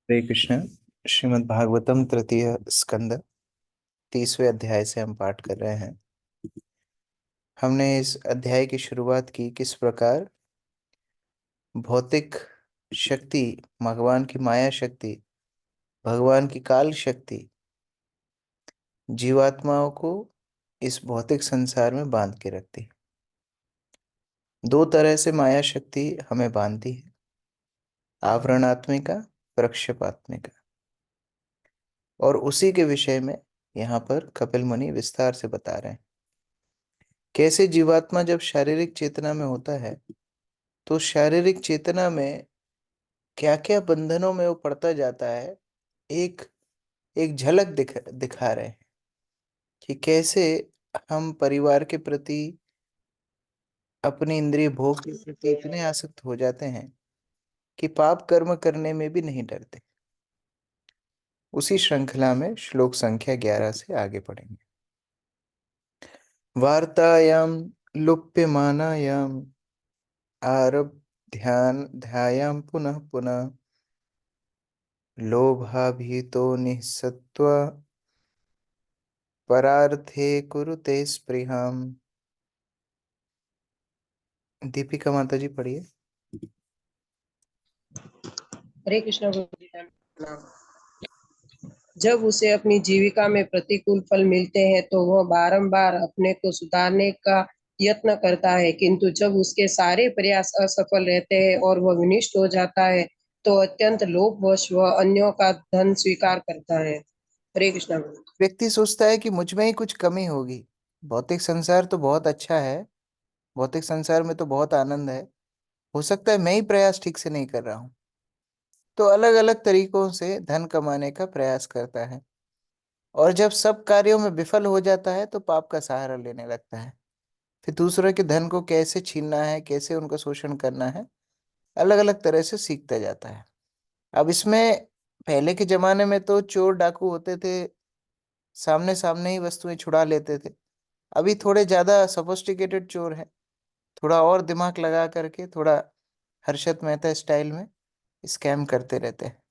हरे कृष्ण। श्रीमद् भागवतम तृतीय स्कंद 30वें अध्याय से हम पाठ कर रहे हैं। हमने इस अध्याय की शुरुआत की किस प्रकार भौतिक शक्ति, भगवान की माया शक्ति, भगवान की काल शक्ति जीवात्माओं को इस भौतिक संसार में बांध के रखती है। दो तरह से माया शक्ति हमें बांधती है, आवरणात्मिका, प्रक्षेपात्मिका। और उसी के विषय में यहाँ पर कपिल मुनि विस्तार से बता रहे हैं कैसे जीवात्मा जब शारीरिक चेतना में होता है तो शारीरिक चेतना में क्या क्या बंधनों में वो पड़ता जाता है। एक एक झलक दिखा रहे हैं कि कैसे हम परिवार के प्रति, अपने इंद्रिय भोग के प्रति इतने आसक्त हो जाते हैं कि पाप कर्म करने में भी नहीं डरते। उसी श्रृंखला में श्लोक संख्या 11 से आगे पढ़ेंगे। वार्तायां लुप्यमानायां आरब्ध्यान ध्यायां पुनः पुनः लोभाभीतो निःसत्त्व परार्थे कुरुते स्पृहाम। दीपिका माता जी पढ़िए। हरे कृष्ण प्रणाम। जब उसे अपनी जीविका में प्रतिकूल फल मिलते हैं तो वह बारंबार अपने को सुधारने का यत्न करता है, किंतु जब उसके सारे प्रयास असफल रहते हैं और वह विनिष्ट हो जाता है तो अत्यंत लोभवश वह अन्यों का धन स्वीकार करता है। हरे कृष्ण। व्यक्ति सोचता है कि मुझ में ही कुछ कमी होगी। भौतिक संसार तो बहुत अच्छा है, भौतिक संसार में तो बहुत आनंद है, हो सकता है मैं ही प्रयास ठीक से नहीं कर रहा हूँ। तो अलग अलग तरीकों से धन कमाने का प्रयास करता है और जब सब कार्यों में विफल हो जाता है तो पाप का सहारा लेने लगता है। फिर दूसरों के धन को कैसे छीनना है, कैसे उनका शोषण करना है, अलग अलग तरह से सीखता जाता है। अब इसमें पहले के जमाने में तो चोर डाकू होते थे, सामने सामने ही वस्तुएं छुड़ा लेते थे। अभी थोड़े ज्यादा सोफिस्टिकेटेड चोर हैं, थोड़ा और दिमाग लगा करके, थोड़ा हर्षद मेहता स्टाइल में स्कैम करते रहते हैं।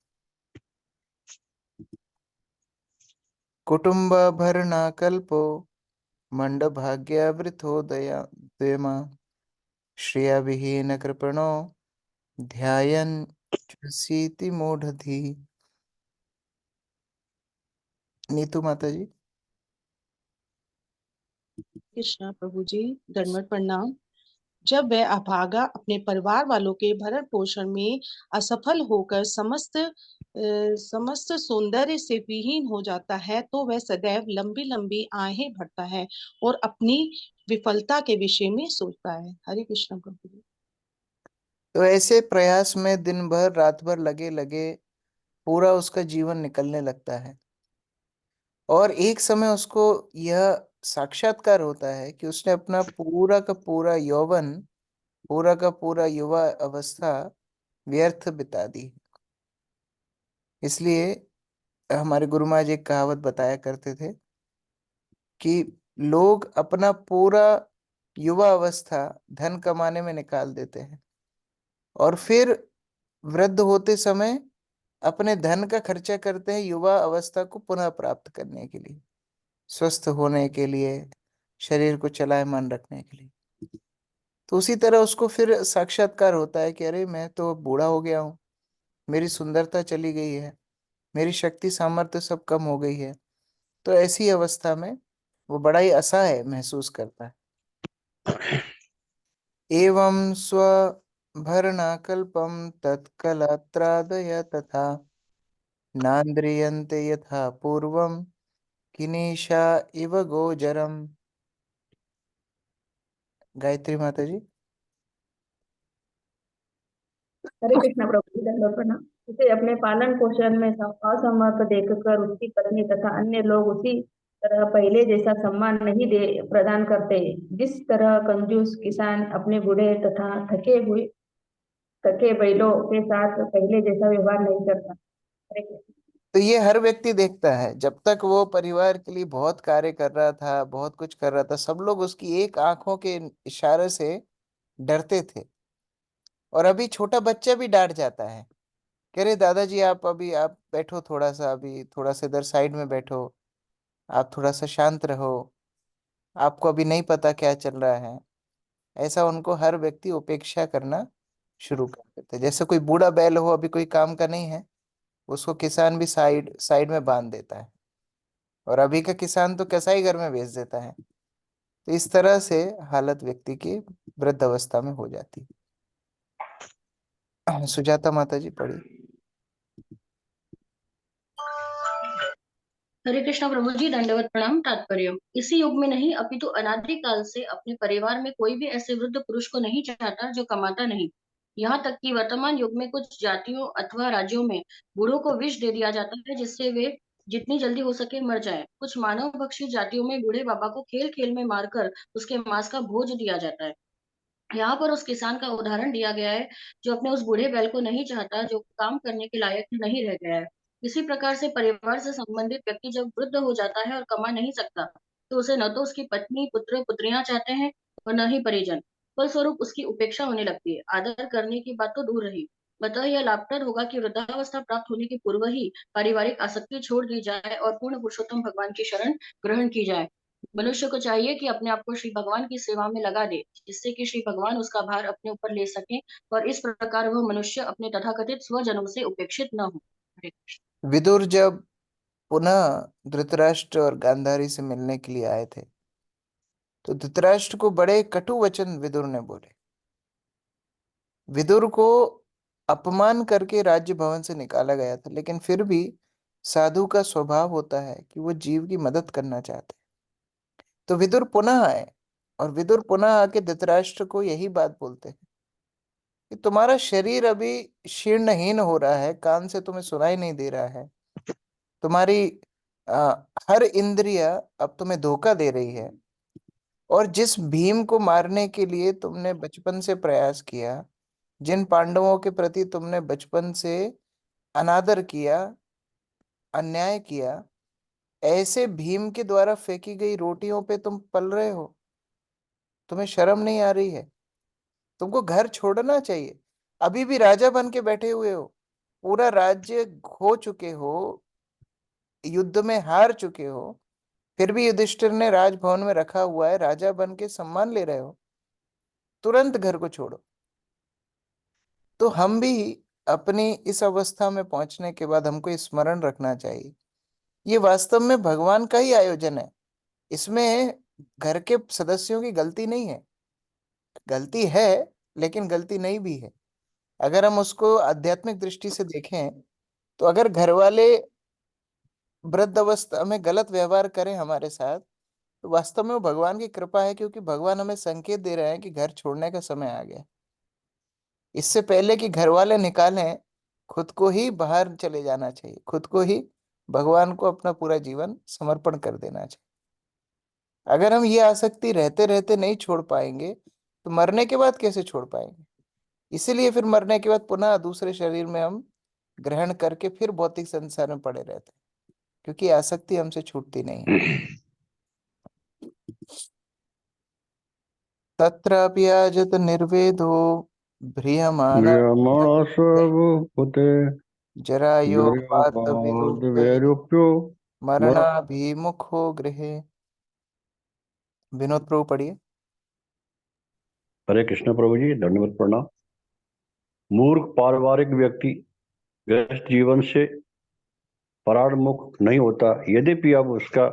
कुटुंब भरना कल्पो मंडभाग्यवृथोदया द्वेमा श्रिया विहीन कृपणो ध्यायन् च्युसीति मूढ़धि। नीतू माता जी। कृष्णा प्रभु जी, दंडवत प्रणाम। जब वह अभागा अपने परिवार वालों के भरण पोषण में असफल होकर समस्त सौंदर्य से विहीन हो जाता है तो वह सदैव लंबी लंबी आहें भरता है और अपनी विफलता के विषय में सोचता है। हरे कृष्ण प्रभु जी। तो ऐसे प्रयास में दिन भर रात भर लगे लगे पूरा उसका जीवन निकलने लगता है और एक समय उसको यह साक्षात्कार होता है कि उसने अपना पूरा का पूरा यौवन, पूरा का पूरा युवा अवस्था व्यर्थ बिता दी। इसलिए हमारे गुरु महाराज एक कहावत बताया करते थे कि लोग अपना पूरा युवा अवस्था धन कमाने में निकाल देते हैं और फिर वृद्ध होते समय अपने धन का खर्चा करते हैं युवा अवस्था को पुनः प्राप्त करने के लिए, स्वस्थ होने के लिए, शरीर को चलायमान रखने के लिए। तो उसी तरह उसको फिर साक्षात्कार होता है कि अरे मैं तो अब बूढ़ा हो गया हूँ, मेरी सुंदरता चली गई है, मेरी शक्ति सामर्थ्य सब कम हो गई है। तो ऐसी अवस्था में वो बड़ा ही असहाय महसूस करता है। एवं स्वभरणाकल्पं तत्कलत्रादय तथा नान्द्रियन्ते यथा पूर्वं किनीशा इव गोचरम। गायत्री माता जी। हरे कृष्ण प्रभु जी, दंडवत प्रणाम। उसे अपने पालन पोषण में असमर्थ देखकर उसकी पत्नी तथा अन्य लोग उसी तरह पहले जैसा सम्मान नहीं दे प्रदान करते, जिस तरह कंजूस किसान अपने बूढ़े तथा थके बैलों के साथ पहले जैसा व्यवहार नहीं करता। हरे कृष्ण। तो ये हर व्यक्ति देखता है, जब तक वो परिवार के लिए बहुत कार्य कर रहा था, बहुत कुछ कर रहा था, सब लोग उसकी एक आंखों के इशारे से डरते थे और अभी छोटा बच्चा भी डांट जाता है कह रहे दादाजी आप अभी आप बैठो, थोड़ा सा अभी थोड़ा सा इधर साइड में बैठो, आप थोड़ा सा शांत रहो, आपको अभी नहीं पता क्या चल रहा है। ऐसा उनको हर व्यक्ति उपेक्षा करना शुरू कर देते हैं। जैसे कोई बूढ़ा बैल हो, अभी कोई काम का नहीं है, उसको किसान भी साइड साइड में बांध देता है, और अभी का किसान तो कसाई घर में भेज देता है। तो इस तरह से हालत व्यक्ति की वृद्ध अवस्था में हो जाती है। सुजाता माता जी पढ़ी। हरे कृष्णा प्रभु जी, दंडवत प्रणाम। तात्पर्य: इसी युग में नहीं अपितु अनादि काल से अपने परिवार में कोई भी ऐसे वृद्ध पुरुष को नहीं चाहता जो कमाता नहीं। यहाँ तक कि वर्तमान युग में कुछ जातियों अथवा राज्यों में बूढ़ों को विष दे दिया जाता है जिससे वे जितनी जल्दी हो सके मर जाए। कुछ मानव भक्षी जातियों में बूढ़े बाबा को खेल खेल में मारकर उसके मांस का भोज दिया जाता है। यहाँ पर उस किसान का उदाहरण दिया गया है जो अपने उस बूढ़े बैल को नहीं चाहता, जो काम करने के लायक नहीं रह गया है। इसी प्रकार से परिवार से संबंधित व्यक्ति जब वृद्ध हो जाता है और कमा नहीं सकता, तो उसे न तो उसकी पत्नी पुत्र पुत्रियां चाहते हैं और न ही परिजन। फलस्वरूप उसकी उपेक्षा होने लगती है। आदर करने की बात तो दूर रही। अतः यह लाभप्रद होगा कि वृद्धावस्था प्राप्त होने के पूर्व ही पारिवारिक आसक्ति छोड़ दी जाए और पूर्ण पुरुषोत्तम भगवान की शरण ग्रहण की जाए। मनुष्य को चाहिए कि अपने आप को श्री भगवान की सेवा में लगा दे, जिससे कि श्री भगवान उसका भार अपने ऊपर ले सके और इस प्रकार वह मनुष्य अपने तथाकथित स्वजनों से उपेक्षित न हो। हरे कृष्ण। विदुर जब पुनः धृतराष्ट्र और गांधारी से मिलने के लिए आए थे, तो धृतराष्ट्र को बड़े कटु वचन विदुर ने बोले। विदुर को अपमान करके राज्य भवन से निकाला गया था, लेकिन फिर भी साधु का स्वभाव होता है कि वो जीव की मदद करना चाहते हैं। तो विदुर पुनः आए, और विदुर पुनः आके धृतराष्ट्र को यही बात बोलते हैं कि तुम्हारा शरीर अभी शीर्णहीन हो रहा है, कान से तुम्हें सुनाई नहीं दे रहा है, तुम्हारी हर इंद्रिय अब तुम्हें धोखा दे रही है, और जिस भीम को मारने के लिए तुमने बचपन से प्रयास किया, जिन पांडवों के प्रति तुमने बचपन से अनादर किया, अन्याय किया, ऐसे भीम के द्वारा फेंकी गई रोटियों पे तुम पल रहे हो। तुम्हें शर्म नहीं आ रही है? तुमको घर छोड़ना चाहिए। अभी भी राजा बन के बैठे हुए हो, पूरा राज्य खो चुके हो, युद्ध में हार चुके हो, फिर भी युधिष्ठिर ने राजभवन में रखा हुआ है, राजा बन के सम्मान ले रहे हो। तुरंत घर को छोड़ो। तो हम भी अपनी इस अवस्था में पहुंचने के बाद हमको ये स्मरण रखना चाहिए, ये वास्तव में भगवान का ही आयोजन है। इसमें घर के सदस्यों की गलती नहीं है। गलती है, लेकिन गलती नहीं भी है। अगर हम उसको आध्यात्मिक दृष्टि से देखें, तो अगर घर वाले वृद्ध अवस्था में गलत व्यवहार करें हमारे साथ, तो वास्तव में वो भगवान की कृपा है, क्योंकि भगवान हमें संकेत दे रहे हैं कि घर छोड़ने का समय आ गया। इससे पहले कि घर वाले निकालें, खुद को ही बाहर चले जाना चाहिए, खुद को ही भगवान को अपना पूरा जीवन समर्पण कर देना चाहिए। अगर हम ये आसक्ति रहते रहते नहीं छोड़ पाएंगे, तो मरने के बाद कैसे छोड़ पाएंगे? इसीलिए फिर मरने के बाद पुनः दूसरे शरीर में हम ग्रहण करके फिर भौतिक संसार में पड़े रहते हैं, क्योंकि आसक्ति हमसे छूटती नहीं है। तत्रापि आजत निर्वेदो भ्रियमाण ब्रियमाणस्वभूते जरायो पार्थ विदुर्भेद जर्योपाद्वैरूप्यो मरणाभिमुखो गृहे। विनोद प्रभु पढ़िए। हरे कृष्ण प्रभु जी, दंडवत प्रणाम। मूर्ख पारिवारिक व्यक्ति गृहस्थ जीवन से परामुख नहीं होता, यद्यपि अब उसका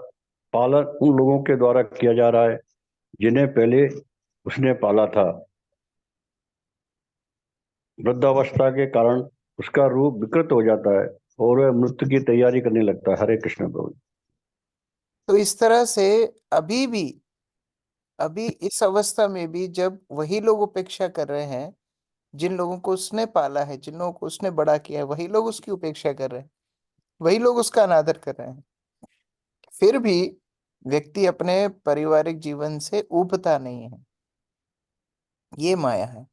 पालन उन लोगों के द्वारा किया जा रहा है जिन्हें पहले उसने पाला था। वृद्धावस्था के कारण उसका रूप विकृत हो जाता है और वह मृत्यु की तैयारी करने लगता है। हरे कृष्ण प्रभु। तो इस तरह से अभी इस अवस्था में भी जब वही लोग उपेक्षा कर रहे हैं, जिन लोगों को उसने पाला है, जिन लोगों को उसने बड़ा किया है, वही लोग उसकी उपेक्षा कर रहे हैं, वही लोग उसका अनादर कर रहे हैं, फिर भी व्यक्ति अपने पारिवारिक जीवन से ऊबता नहीं है। ये माया है।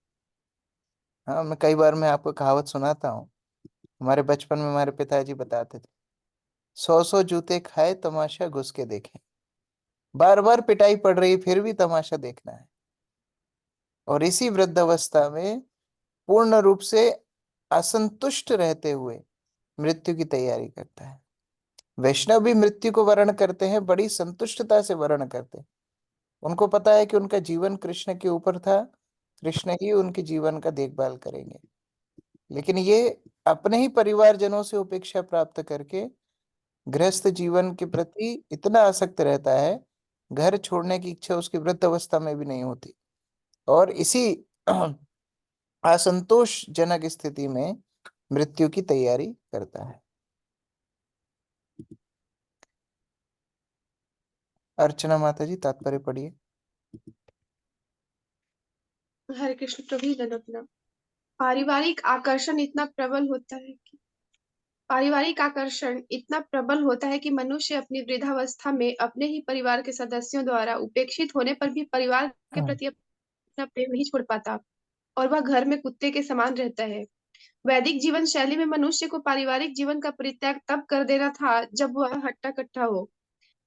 हाँ, मैं आपको कहावत सुनाता हूँ। हमारे बचपन में हमारे पिताजी बताते थे, 100 जूते खाए तमाशा घुस के देखे। बार बार पिटाई पड़ रही, फिर भी तमाशा देखना है। और इसी वृद्धावस्था में पूर्ण रूप से असंतुष्ट रहते हुए मृत्यु की तैयारी करता है। वैष्णव भी मृत्यु को वर्ण करते हैं, बड़ी संतुष्टता से वर्ण करते हैं। उनको पता है कि उनका जीवन कृष्ण के ऊपर था, कृष्ण ही उनके जीवन का देखभाल करेंगे। लेकिन ये अपने ही परिवारजनों से उपेक्षा प्राप्त करके गृहस्थ जीवन के प्रति इतना आसक्त रहता है, घर छोड़ने की इच्छा उसकी वृद्ध अवस्था में भी नहीं होती, और इसी असंतोषजनक स्थिति में मृत्यु की तैयारी करता है। अर्चना माता जी, तात्पर्य पढ़िए। हरे कृष्ण प्रभु जी, दंडवत प्रणाम। पारिवारिक आकर्षण इतना प्रबल होता है कि मनुष्य अपनी वृद्धावस्था में अपने ही परिवार के सदस्यों द्वारा उपेक्षित होने पर भी परिवार के प्रति अपना प्रेम नहीं छोड़ पाता और वह घर में कुत्ते के समान रहता है। वैदिक जीवन शैली में मनुष्य को पारिवारिक जीवन का परित्याग तब कर देना था जब वह हट्टा कट्टा हो।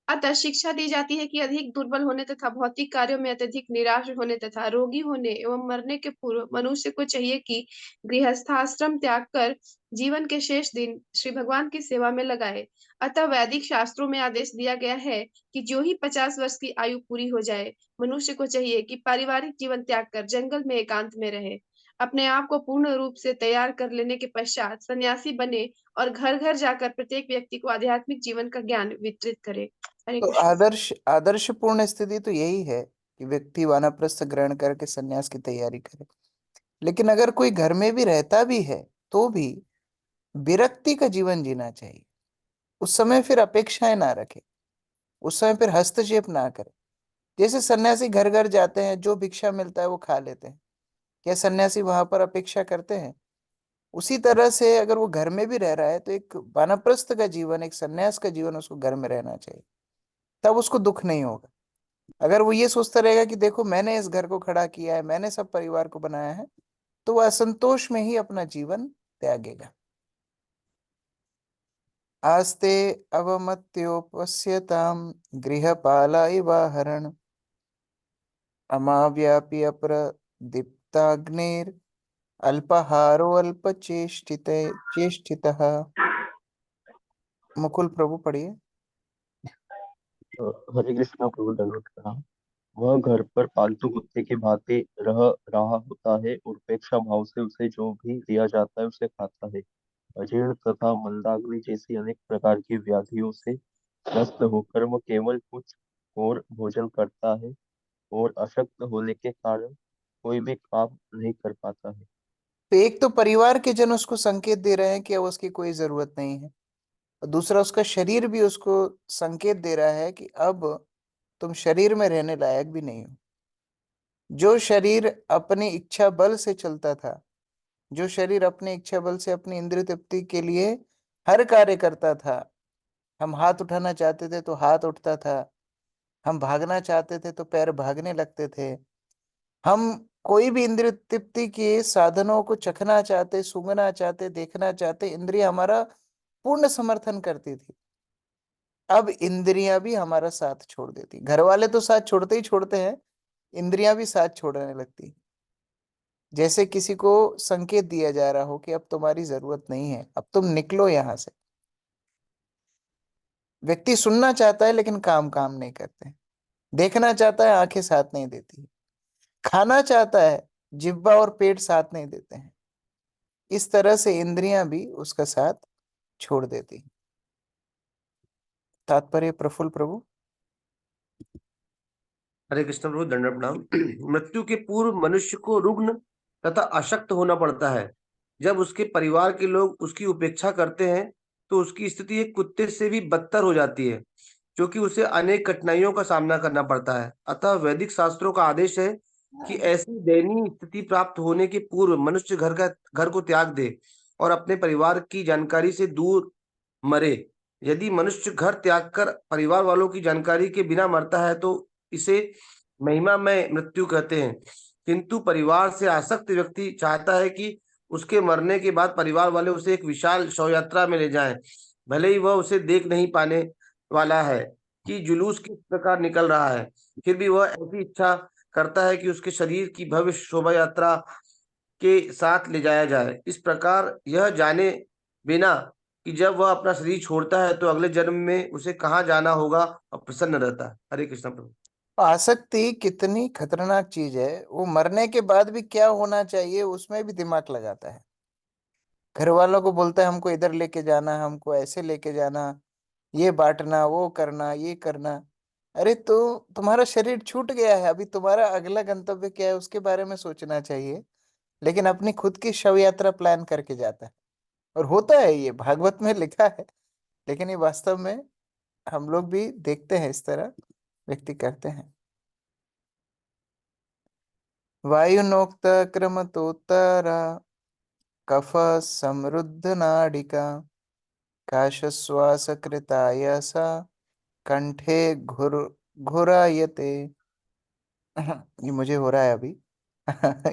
अतः शिक्षा दी जाती है कि अधिक दुर्बल होने तथा भौतिक कार्यों में अत्यधिक निराश होने तथा रोगी होने एवं मरने के पूर्व मनुष्य को चाहिए कि गृहस्थाश्रम त्याग कर जीवन के शेष दिन श्री भगवान की सेवा में लगाए। अतः वैदिक शास्त्रों में आदेश दिया गया है कि जो ही 50 वर्ष की आयु पूरी हो जाए, मनुष्य को चाहिए कि पारिवारिक जीवन त्याग कर जंगल में एकांत में रहे, अपने आप को पूर्ण रूप से तैयार कर लेने के पश्चात सन्यासी बने और घर घर जाकर प्रत्येक व्यक्ति को आध्यात्मिक जीवन का ज्ञान वितरित करे। हरे तो कृष्ण। आदर्शपूर्ण स्थिति तो यही है कि व्यक्ति वानप्रस्थ ग्रहण करके सन्यास की तैयारी करे। लेकिन अगर कोई घर में भी रहता भी है तो भी विरक्ति का जीवन जीना चाहिए। उस समय फिर अपेक्षाएं ना रखे, उस समय फिर हस्तक्षेप ना करे। जैसे सन्यासी घर घर जाते हैं, जो भिक्षा मिलता है वो खा लेते हैं, क्या सन्यासी वहां पर अपेक्षा करते हैं? उसी तरह से अगर वो घर में भी रह रहा है तो एक वानप्रस्थ का जीवन, एक सन्यास का जीवन उसको घर में रहना चाहिए, तब उसको दुख नहीं होगा। अगर वो ये सोचता रहेगा कि देखो मैंने इस घर को खड़ा किया है, मैंने सब परिवार को बनाया है, तो वह असंतोष में ही अपना जीवन त्यागेगा। आस्ते अवमत्योपस्यताम गृहपाला इवाहरण अमाव्यापी अप्रदीप्ताग्निर अल्पाहारो चेष्टितः। मुकुल प्रभु पढ़िए। हरे कृष्णा प्रभु, दंडवत प्रणाम। वह घर पर पालतू कुत्ते की भांति रह रहा होता है और उपेक्षा भाव से उसे जो भी दिया जाता है उसे खाता है। अजीर्ण तथा मंदाग्नि जैसी अनेक प्रकार की व्याधियों से ग्रस्त होकर वह केवल कुछ और भोजन करता है और अशक्त होने के कारण कोई भी काम नहीं कर पाता है। तो एक तो परिवार के जन उसको संकेत दे रहे हैं कि अब उसकी कोई जरूरत नहीं है, और दूसरा उसका शरीर भी उसको संकेत दे रहा है कि अब तुम शरीर में रहने लायक भी नहीं हो। जो शरीर अपनी इच्छा बल से चलता था, जो शरीर अपनी इच्छा बल से अपनी इंद्रिय तृप्ति के लिए हर कार्य करता था, हम हाथ उठाना चाहते थे तो हाथ उठता था, हम भागना चाहते थे तो पैर भागने लगते थे, हम कोई भी इंद्रिय तृप्ति के साधनों को चखना चाहते, सूंघना चाहते, देखना चाहते, इंद्रिय हमारा पूर्ण समर्थन करती थी। अब इंद्रियां भी हमारा साथ छोड़ देती। घर वाले तो साथ छोड़ते ही छोड़ते हैं, इंद्रियां भी साथ छोड़ने लगती। जैसे किसी को संकेत दिया जा रहा हो कि अब तुम्हारी जरूरत नहीं है, अब तुम निकलो यहां से। व्यक्ति सुनना चाहता है लेकिन काम काम नहीं करते, देखना चाहता है आंखें साथ नहीं देती, खाना चाहता है जिह्वा और पेट साथ नहीं देते हैं। इस तरह से इंद्रियां भी उसका साथ छोड़ देती। तात्पर्य प्रफुल्ल प्रभु। हरे कृष्ण प्रभु, दंडवत प्रणाम। मृत्यु के पूर्व मनुष्य को रुग्ण तथा अशक्त होना पड़ता है। जब उसके परिवार के लोग उसकी उपेक्षा करते हैं तो उसकी स्थिति एक कुत्ते से भी बदतर हो जाती है, क्योंकि उसे अनेक कठिनाइयों का सामना करना पड़ता है। अतः वैदिक शास्त्रों का आदेश है कि ऐसी दयनीय स्थिति प्राप्त होने के पूर्व मनुष्य घर को त्याग दे और अपने परिवार की जानकारी से दूर मरे। यदि मनुष्य घर त्याग कर परिवार वालों की जानकारी के बिना मरता है तो इसे महिमामय मृत्यु कहते हैं। किंतु परिवार से आसक्त व्यक्ति चाहता है कि उसके मरने के बाद परिवार वाले उसे एक विशाल शव यात्रा में ले जाएं, भले ही वह उसे देख नहीं पाने वाला है कि जुलूस किस प्रकार निकल रहा है, फिर भी वह ऐसी इच्छा करता है कि उसके शरीर की भव्य शोभा यात्रा के साथ ले जाया जाए। इस प्रकार यह जाने बिना कि जब वह अपना शरीर छोड़ता है तो अगले जन्म में उसे कहाँ जाना होगा और प्रसन्न रहता है। हरे कृष्ण प्रभु। आसक्ति कितनी खतरनाक चीज है। वो मरने के बाद भी क्या होना चाहिए उसमें भी दिमाग लगाता है। घर वालों को बोलता है हमको इधर लेके जाना, हमको ऐसे लेके जाना, ये बांटना, वो करना, ये करना। अरे तो तुम्हारा शरीर छूट गया है, अभी तुम्हारा अगला गंतव्य क्या है उसके बारे में सोचना चाहिए। लेकिन अपनी खुद की शव यात्रा प्लान करके जाता है। और होता है, ये भागवत में लिखा है। लेकिन ये वास्तव में हम लोग भी देखते हैं, इस तरह व्यक्ति करते हैं। वायुनोक्त क्रमतोत्तरा कफ समृद्ध नाडिका काशश्वास कृतायसा कंठे घुरायते। ये मुझे हो रहा है अभी।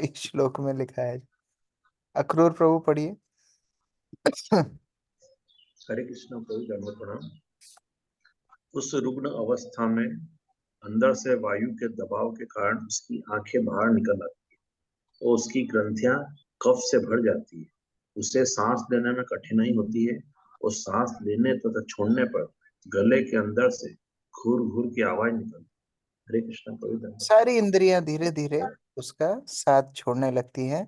इस श्लोक में लिखा है। अक्रूर प्रभु पढ़िए। हरे कृष्ण प्रभु, दंडवत प्रणाम। उस रुग्ण अवस्था में अंदर से वायु के दबाव के कारण उसकी आंखें बाहर निकल आती है और उसकी ग्रंथियां कफ से भर जाती है। उसे सांस लेने में कठिनाई होती है और सांस लेने तथा छोड़ने पर गले के अंदर से घुर घुर की आवाज निकलती है। हरे कृष्ण प्रभु, दंडवत। सारी इंद्रियां धीरे धीरे उसका साथ छोड़ने लगती हैं।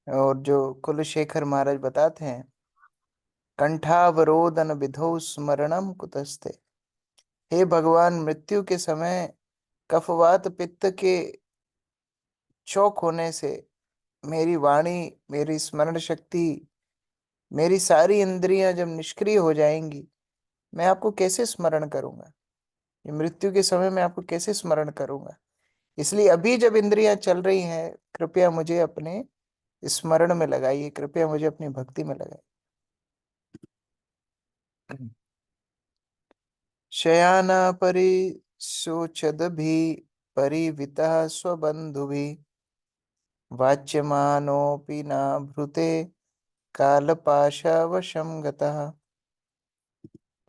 और जो कुलशेखर महाराज बताते हैं, कंठावरोधन विधौ स्मरणम कुतस्ते। हे भगवान, मृत्यु के समय कफवात पित्त के चौक होने से मेरी वाणी, मेरी स्मरण शक्ति, मेरी सारी इंद्रियां जब निष्क्रिय हो जाएंगी, मैं आपको कैसे स्मरण करूंगा। ये मृत्यु के समय में आपको कैसे स्मरण करूंगा। इसलिए अभी जब इंद्रियां चल रही हैं, कृपया मुझे अपने स्मरण में लगाइए, कृपया मुझे अपनी भक्ति में लगाइए। शयाना परिशोचद भी परिवितः स्वबंधुभि वाच्यमानोऽपि न भृते कालपाशवशं गतः।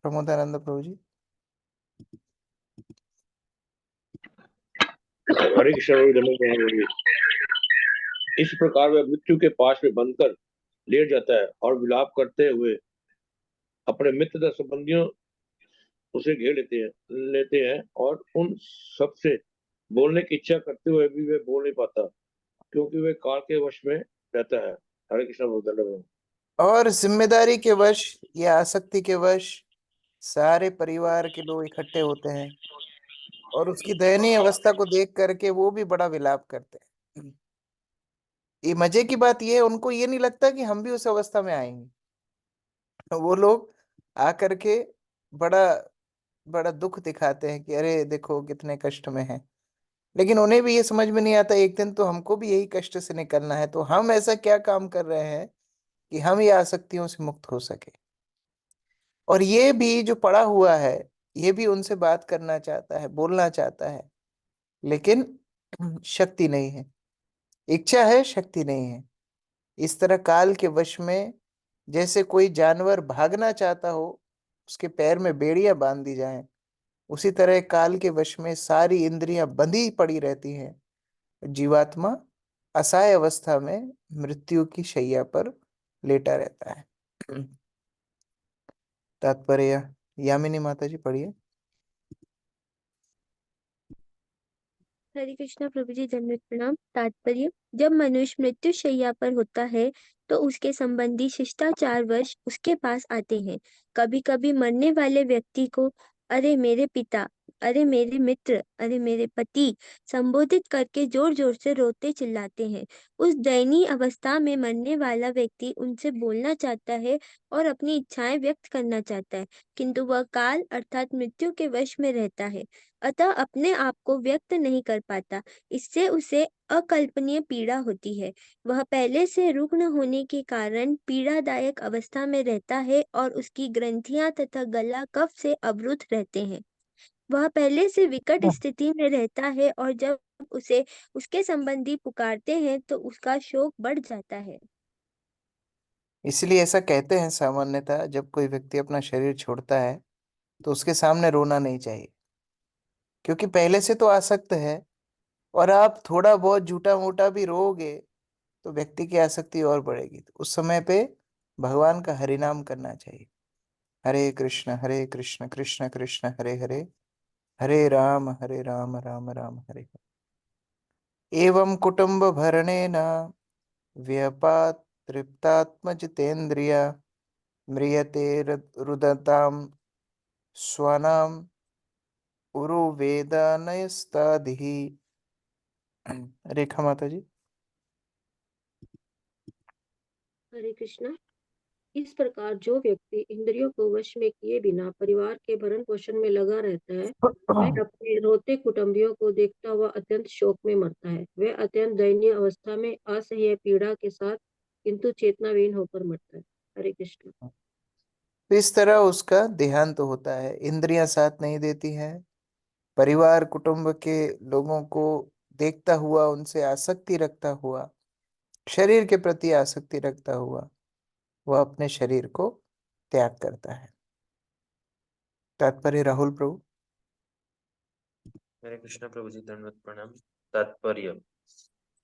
प्रमोदानंद प्रभु जी। हरे कृष्ण प्रभु, दंडवत प्रणाम प्रभु। इस प्रकार वह मृत्यु के पास में बंधकर लेट जाता है और विलाप करते हुए अपने मित्र तथा संबंधियों उसे घेर लेते हैं और उन सब से बोलने की इच्छा करते हुए भी वह बोल नहीं पाता, क्योंकि वह काल के वश में रहता है। हरे कृष्ण प्रभु, दंडवत प्रणाम। और जिम्मेदारी के वश या आसक्ति के वश सारे परिवार के लोग इकट्ठे होते हैं और उसकी दयनीय अवस्था को देख करके वो भी बड़ा विलाप करते हैं। ये मजे की बात ये है, उनको ये नहीं लगता कि हम भी उस अवस्था में आएंगे। वो लोग आकर के बड़ा बड़ा दुख दिखाते हैं कि अरे देखो कितने कष्ट में है। लेकिन उन्हें भी ये समझ में नहीं आता, एक दिन तो हमको भी यही कष्ट से निकलना है, तो हम ऐसा क्या काम कर रहे हैं कि हम ये आसक्तियों से मुक्त हो सके। और ये भी जो पड़ा हुआ है, ये भी उनसे बात करना चाहता है, बोलना चाहता है, लेकिन शक्ति नहीं है। इच्छा है, शक्ति नहीं है। इस तरह काल के वश में जैसे कोई जानवर भागना चाहता हो, उसके पैर में बेड़ियां बांध दी जाएं, उसी तरह काल के वश में सारी इंद्रियां बंधी पड़ी रहती हैं। जीवात्मा असहाय अवस्था में मृत्यु की शैया पर लेटा रहता है। तात्पर्य यामिनी माता जी पढ़िए। हरे कृष्णा प्रभु जी, दंडवत प्रणाम। तात्पर्य: जब मनुष्य मृत्यु शैया पर होता है तो उसके संबंधी शिष्टाचारवश उसके पास आते हैं। कभी कभी मरने वाले व्यक्ति को अरे मेरे पिता, अरे मेरे मित्र, अरे मेरे पति संबोधित करके जोर जोर से रोते चिल्लाते हैं। उस दयनीय अवस्था में मरने वाला व्यक्ति उनसे बोलना चाहता है और अपनी इच्छाएं व्यक्त करना चाहता है, किंतु वह काल अर्थात मृत्यु के वश में रहता है, अतः अपने आप को व्यक्त नहीं कर पाता। इससे उसे अकल्पनीय पीड़ा होती है। वह पहले से रुग्ण होने के कारण पीड़ादायक अवस्था में रहता है और उसकी ग्रंथियां तथा गला कफ से अवरुद्ध रहते हैं। वह पहले से विकट स्थिति में रहता है और जब उसे उसके संबंधी पुकारते हैं तो उसका शोक बढ़ जाता है। इसलिए ऐसा कहते हैं सामान्यतः, जब कोई व्यक्ति अपना शरीर छोड़ता है तो उसके सामने रोना नहीं चाहिए, क्योंकि पहले से तो आसक्त है। और आप थोड़ा बहुत झूठा मोटा भी रोओगे तो व्यक्ति की आसक्ति और बढ़ेगी। तो उस समय पे भगवान का हरिनाम करना चाहिए। हरे कृष्ण कृष्ण कृष्ण हरे हरे, हरे राम राम राम हरे हरे। एवं कुटुंब भरणेन व्यपात् तृप्तात्मजितेन्द्रिय म्रियते रुदताम स्वानाम उरु वेदानयस्तादिः। रेखा माता जी। हरे कृष्णा। इस प्रकार जो व्यक्ति इंद्रियों को वश में किए बिना परिवार के भरण पोषण में लगा रहता है, वह अपने रोते कुटुंबियों को देखता हुआ अत्यंत शोक में मरता है। वह अत्यंत दयनीय अवस्था में असह्य पीड़ा के साथ किंतु चेतनाविहीन होकर मरता है। हरे कृष्ण। तो इस तरह उसका देहांत तो होता है, इंद्रियां साथ नहीं देती हैं, परिवार कुटुंब के लोगों को देखता हुआ, उनसे आसक्ति रखता हुआ, शरीर के प्रति आसक्ति रखता हुआ वह अपने शरीर को त्याग करता है। तात्पर्य राहुल प्रभु। हरे कृष्ण प्रभु जी, दंडवत प्रणाम। तात्पर्य,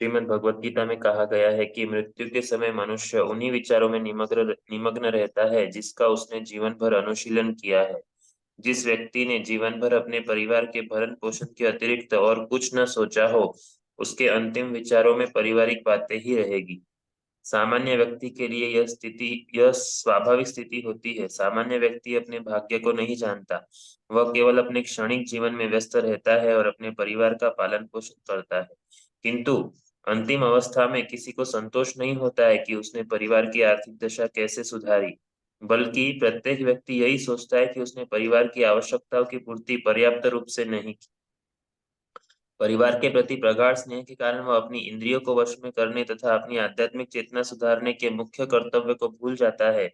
श्रीमद् भगवत गीता में कहा गया है कि मृत्यु के समय मनुष्य उन्हीं विचारों में निमग्न रहता है जिसका उसने जीवन भर अनुशीलन किया है। जिस व्यक्ति ने जीवन भर अपने परिवार के भरण पोषण के अतिरिक्त और कुछ न सोचा हो, उसके अंतिम विचारों में पारिवारिक बातें ही रहेगी। सामान्य व्यक्ति के लिए यह स्वाभाविक स्थिति होती है। सामान्य व्यक्ति अपने भाग्य को नहीं जानता, वह केवल अपने क्षणिक जीवन में व्यस्त रहता है और अपने परिवार का पालन पोषण करता है। किंतु अंतिम अवस्था में किसी को संतोष नहीं होता है कि उसने परिवार की आर्थिक दशा कैसे सुधारी, बल्कि प्रत्येक व्यक्ति यही सोचता है कि उसने परिवार की आवश्यकताओं की पूर्ति पर्याप्त रूप से नहीं की। परिवार के प्रति प्रगाढ़ स्नेह के कारण वह अपनी इंद्रियों को वश में करने तथा अपनी आध्यात्मिक चेतना सुधारने के मुख्य कर्तव्य को भूल जाता है।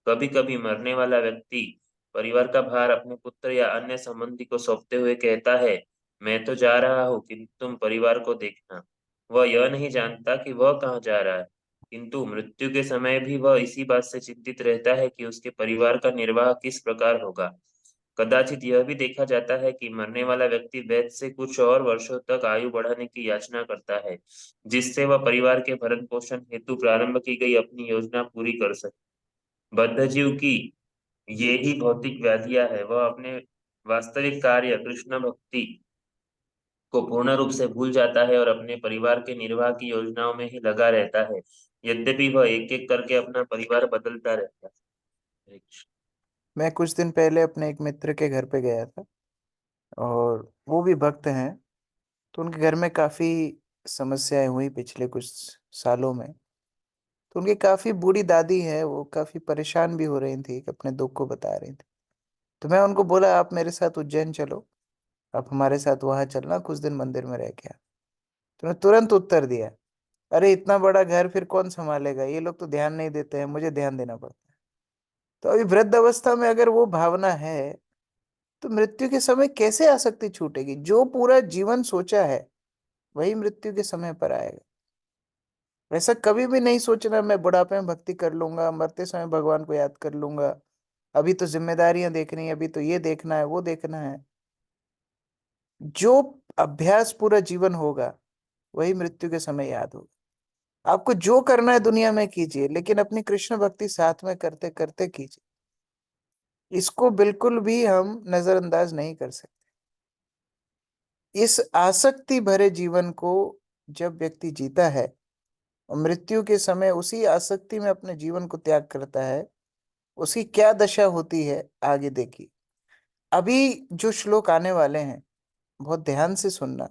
कभी कभी मरने वाला व्यक्ति परिवार का भार अपने पुत्र या अन्य संबंधी को सौंपते हुए कहता है, मैं तो जा रहा हूँ किंतु तुम परिवार को देखना। वह यह नहीं जानता कि वह कहाँ जा रहा है, किंतु मृत्यु के समय भी वह इसी बात से चिंतित रहता है कि उसके परिवार का निर्वाह किस प्रकार होगा। कदाचित यह भी देखा जाता है कि मरने वाला व्यक्ति वैद्य से कुछ और वर्षों तक आयु बढ़ाने की याचना करता है, जिससे वह परिवार के भरण पोषण हेतु प्रारंभ की गई अपनी योजना पूरी कर सके। बद्ध जीव की ये ही भौतिक व्याधियां है। वह अपने वास्तविक कार्य कृष्ण भक्ति को पूर्ण रूप से भूल जाता है और अपने परिवार के निर्वाह की योजनाओं में ही लगा रहता है, यद्यपि वह एक एक करके अपना परिवार बदलता रहता है। मैं कुछ दिन पहले अपने एक मित्र के घर पे गया था और वो भी भक्त हैं। तो उनके घर में काफी समस्याएं हुई पिछले कुछ सालों में। तो उनकी काफी बूढ़ी दादी है, वो काफी परेशान भी हो रही थी, अपने दुख को बता रही थी। तो मैं उनको बोला आप मेरे साथ उज्जैन चलो, आप हमारे साथ वहां चलना, कुछ दिन मंदिर में रह के आ। तो उन्होंने तुरंत उत्तर दिया, अरे इतना बड़ा घर फिर कौन संभालेगा, ये लोग तो ध्यान नहीं देते हैं, मुझे ध्यान देना पड़ता है। तो अभी वृद्ध अवस्था में अगर वो भावना है तो मृत्यु के समय कैसे आसक्ति छूटेगी? जो पूरा जीवन सोचा है वही मृत्यु के समय पर आएगा। ऐसा कभी भी नहीं सोचना मैं बुढ़ापे में भक्ति कर लूंगा, मरते समय भगवान को याद कर लूंगा, अभी तो जिम्मेदारियां देखनी है, अभी तो ये देखना है वो देखना है। जो अभ्यास पूरा जीवन होगा वही मृत्यु के समय याद होगा। आपको जो करना है दुनिया में कीजिए, लेकिन अपनी कृष्ण भक्ति साथ में करते करते कीजिए। इसको बिल्कुल भी हम नजरअंदाज नहीं कर सकते। इस आसक्ति भरे जीवन को जब व्यक्ति जीता है और मृत्यु के समय उसी आसक्ति में अपने जीवन को त्याग करता है, उसकी क्या दशा होती है आगे देखिए। अभी जो श्लोक आने वाले हैं बहुत ध्यान से सुनना।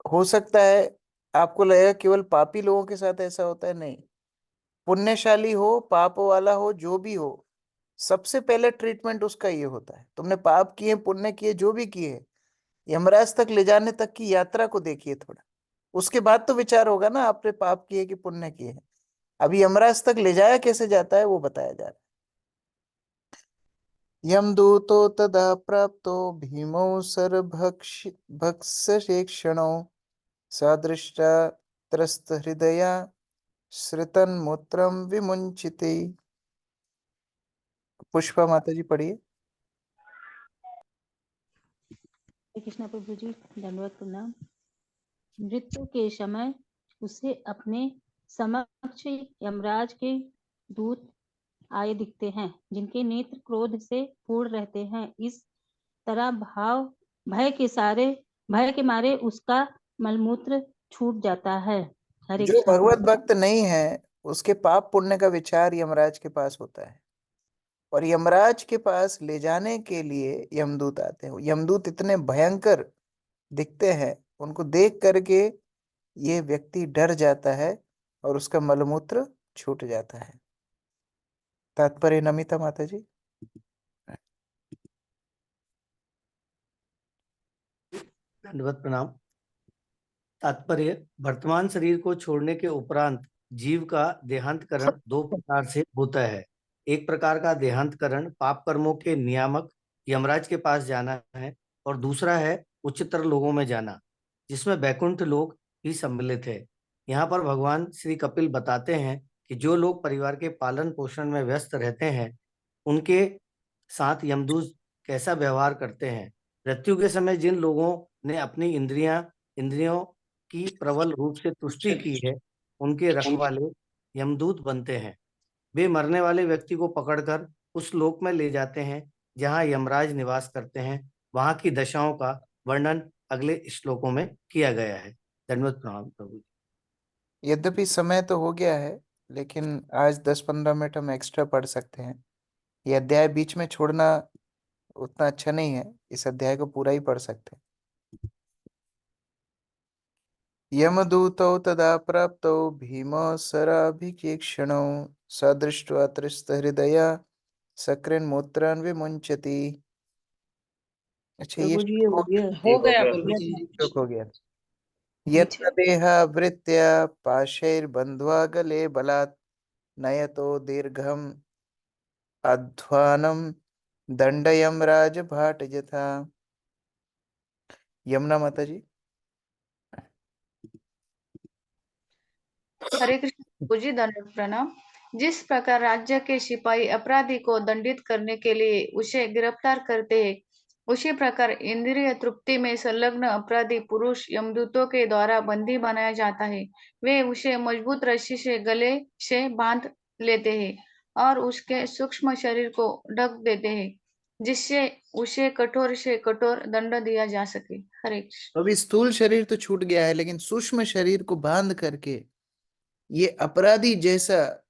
हो सकता है आपको लगेगा केवल पापी लोगों के साथ ऐसा होता है, नहीं। पुण्यशाली हो पाप वाला हो जो भी हो, सबसे पहले ट्रीटमेंट उसका ये होता है। तुमने पाप किए पुण्य किए जो भी किए, यमराज तक ले जाने तक की यात्रा को देखिए थोड़ा। उसके बाद तो विचार होगा ना आपने पाप किए कि पुण्य किए हैं। अभी यमराज तक ले जाया कैसे जाता है वो बताया जा रहा है। यमदूतो तदा प्राप्तो भीमौ भक्षसेक्षणौ सदृष्टा त्रस्त हृदया श्रितन मूत्रम विमुंचिते। पुष्पा माता जी पढ़िए। कृष्ण प्रभु जी, दंडवत प्रणाम। मृत्यु के समय उसे अपने समक्ष यमराज के दूत आए दिखते हैं, जिनके नेत्र क्रोध से पूर्ण रहते हैं। इस तरह भय के मारे उसका मलमूत्र छूट जाता है। हरे जो कृष्ण भगवत प्रभु। भक्त नहीं है उसके पाप पुण्य का विचार यमराज के पास होता है, और यमराज के पास ले जाने के लिए यमदूत आते हैं। यमदूत इतने भयंकर दिखते हैं, उनको देख करके ये व्यक्ति डर जाता है और उसका मलमूत्र छूट जाता है। तात्पर्य नमिता माता जी। दंडवत प्रणाम। तात्पर्य, वर्तमान शरीर को छोड़ने के उपरांत जीव का देहांतकरण दो प्रकार से होता है। एक प्रकार का देहांतकरण पाप कर्मों के नियामक यमराज के पास जाना है, और दूसरा है उच्चतर लोगों में जाना, जिसमें वैकुंठ लोक भी सम्मिलित है। यहाँ पर भगवान श्री कपिल बताते हैं कि जो लोग परिवार के पालन पोषण में व्यस्त रहते हैं, उनके साथ यमदूत कैसा व्यवहार करते हैं। मृत्यु के समय जिन लोगों ने अपनी इंद्रियों की प्रबल रूप से तुष्टि की है, उनके रखवाले यमदूत बनते हैं। वे मरने वाले व्यक्ति को पकड़कर उस लोक में ले जाते हैं जहां यमराज निवास करते हैं। वहां की दशाओं का वर्णन अगले श्लोकों में किया गया है। धन्यवाद प्रणाम प्रभु। यद्यपि समय तो हो गया है, लेकिन आज 10-15 मिनट हम एक्स्ट्रा पढ़ सकते हैं। ये अध्याय बीच में छोड़ना उतना अच्छा नहीं है, इस अध्याय को पूरा ही पढ़ सकते हैं। यमदूतौ तदा प्राप्तौ भीमसराभिषेक्षणौ स दृष्ट्वा तृष्टहृदया सकृन्मूत्रान् विमुञ्चति। अच्छा, ये प्रभु जी ये श्लोक हो गया गया। प्रभु जी। श्लोक हो गया। अच्छा। यत्र देहावृत्या पाशैर्बन्ध्वा गले बलात् नयतो दीर्घम् अध्वानं दंडयम राजभाट यथा। यमुना माता जी। हरे कृष्ण प्रभु जी, दंडवत प्रणाम। जिस प्रकार राज्य के सिपाही अपराधी को दंडित करने के लिए उसे गिरफ्तार करते हैं, उसी प्रकार इंद्रिय तृप्ति में संलग्न अपराधी पुरुष यमदूतों के द्वारा बंदी बनाया जाता है। वे उसे मजबूत रस्सी से गले से बांध लेते हैं और उसके सूक्ष्म शरीर को ढक देते हैं, जिससे उसे कठोर से कठोर दंड दिया जा सके। हरे कृष्ण। अभी स्थूल शरीर तो छूट गया है, लेकिन सूक्ष्म शरीर को बांध करके ये अपराधी जैसा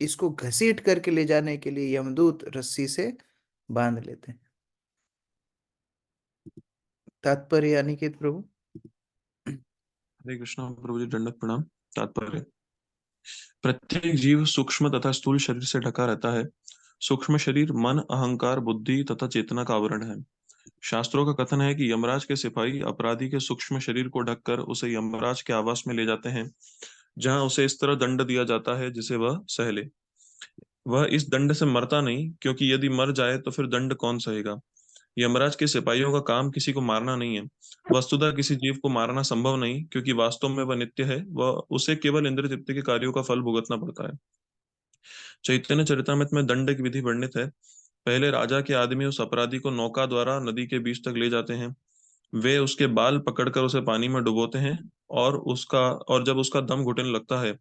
इसको घसीट करके ले जाने के लिए यमदूत रस्सी से बांध लेते हैं। तात्पर्य अनिकेत प्रभु। हरे कृष्ण प्रभु जी, दंडवत प्रणाम। तात्पर्य, प्रत्येक जीव सूक्ष्म तथा स्थूल शरीर से ढका रहता है। सूक्ष्म शरीर मन, अहंकार, बुद्धि तथा चेतना का आवरण है। शास्त्रों का कथन है कि यमराज के सिपाही अपराधी के सूक्ष्म शरीर को ढककर उसे यमराज के आवास में ले जाते हैं, जहां उसे इस तरह दंड दिया जाता है जिसे वह सह ले। वह इस दंड से मरता नहीं, क्योंकि यदि मर जाए तो फिर दंड कौन सहेगा। यमराज के सिपाहियों का काम किसी को मारना नहीं है। वस्तुतः किसी जीव को मारना संभव नहीं, क्योंकि वास्तव में वह नित्य है। वह उसे केवल इंद्रिय तृप्ति के कार्यों का फल भुगतना पड़ता है। चैतन्य चरितामृत में दंड की विधि वर्णित है। पहले राजा के आदमी उस अपराधी को नौका द्वारा नदी के बीच तक ले जाते हैं। वे उसके बाल पकड़कर उसे पानी में डुबोते हैं, और जब उसका दम घुटने लगता है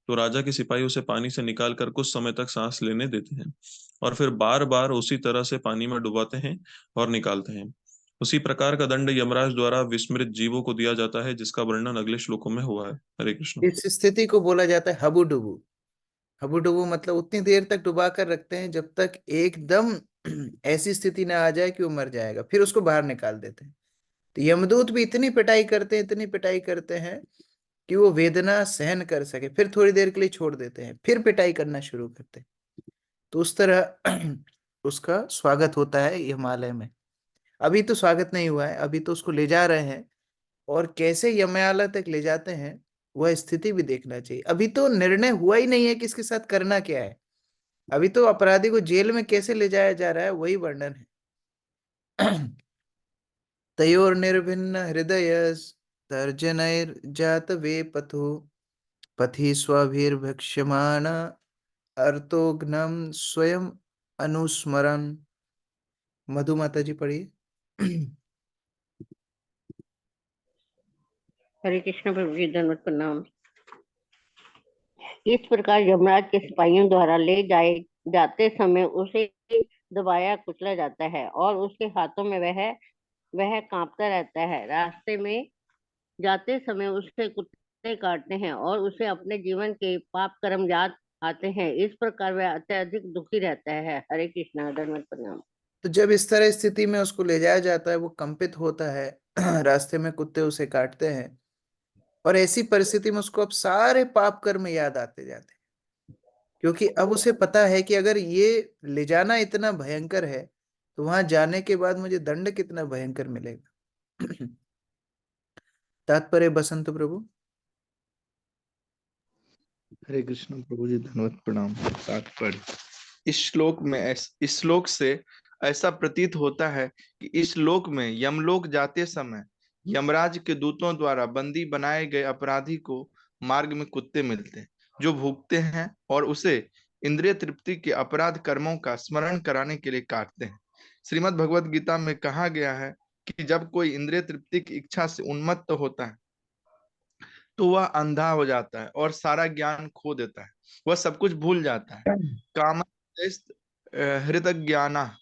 तो राजा के सिपाही उसे पानी से निकालकर कुछ समय तक सांस लेने देते हैं, और फिर बार बार उसी तरह से पानी में डुबाते हैं और निकालते हैं। उसी प्रकार का दंड यमराज द्वारा विस्मृत जीवों को दिया जाता है, जिसका वर्णन अगले श्लोकों में हुआ है। हरे कृष्ण। इस स्थिति को बोला जाता है हबू डुबू। हबू डुबू मतलब उतनी देर तक डुबा कर रखते हैं जब तक एकदम ऐसी स्थिति ना आ जाए कि वो मर जाएगा, फिर उसको बाहर निकाल देते हैं। तो यमदूत भी इतनी पिटाई करते हैं, इतनी पिटाई करते हैं कि वो वेदना सहन कर सके, फिर थोड़ी देर के लिए छोड़ देते हैं, फिर पिटाई करना शुरू करते हैं। तो उस तरह उसका स्वागत होता है हिमालय में। अभी तो स्वागत नहीं हुआ है, अभी तो उसको ले जा रहे हैं, और कैसे यमयाला तक ले जाते हैं वह स्थिति भी देखना चाहिए। अभी तो निर्णय हुआ ही नहीं है कि इसके साथ करना क्या है। अभी तो अपराधी को जेल में कैसे ले जाया जा रहा है वही वर्णन है। तयोर निर्भिन्न हृदय तर्जनैर्जात वे पथो पथि स्वभिर्भक्ष्यमाण अर्थोघ्नम स्वयं अनुस्मरन्। मधु माता जी पढ़िए। हरे कृष्ण प्रभु जी, दंडवत प्रणाम। इस प्रकार यमराज के सिपाहियों द्वारा ले जाए जाते समय उसे दबाया कुचला जाता है और उसके हाथों में वह कांपता रहता है। रास्ते में जाते समय उससे कुत्ते काटते हैं और उसे अपने जीवन के पाप कर्म याद आते हैं। इस प्रकार वह अत्यधिक दुखी रहता है। हरे कृष्णा, दंडवत प्रणाम। तो जब इस तरह स्थिति में उसको ले जाया जाता है, वो कंपित होता है। रास्ते में कुत्ते उसे काटते हैं और ऐसी परिस्थिति में उसको अब सारे पाप कर्म याद आते जाते हैं, क्योंकि अब उसे पता है कि अगर ये ले जाना इतना भयंकर है तो वहां जाने के बाद मुझे दंड कितना भयंकर मिलेगा। तात्पर्य बसंत प्रभु। हरे कृष्ण प्रभु जी, धन्यवाद प्रणाम। तात्पर्य, इस श्लोक से ऐसा प्रतीत होता है कि इस लोक में यमलोक जाते समय यमराज के दूतों द्वारा बंदी बनाए गए अपराधी को मार्ग में कुत्ते मिलते हैं जो भूखते हैं और उसे इंद्रिय तृप्ति के अपराध कर्मों का स्मरण कराने के लिए काटते हैं। श्रीमद् भगवद गीता में कहा गया है कि जब कोई इंद्रिय तृप्ति की इच्छा से उन्मत्त होता है तो वह अंधा हो जाता है और सारा ज्ञान खो देता है, वह सब कुछ भूल जाता है। काम हृदय ज्ञाना,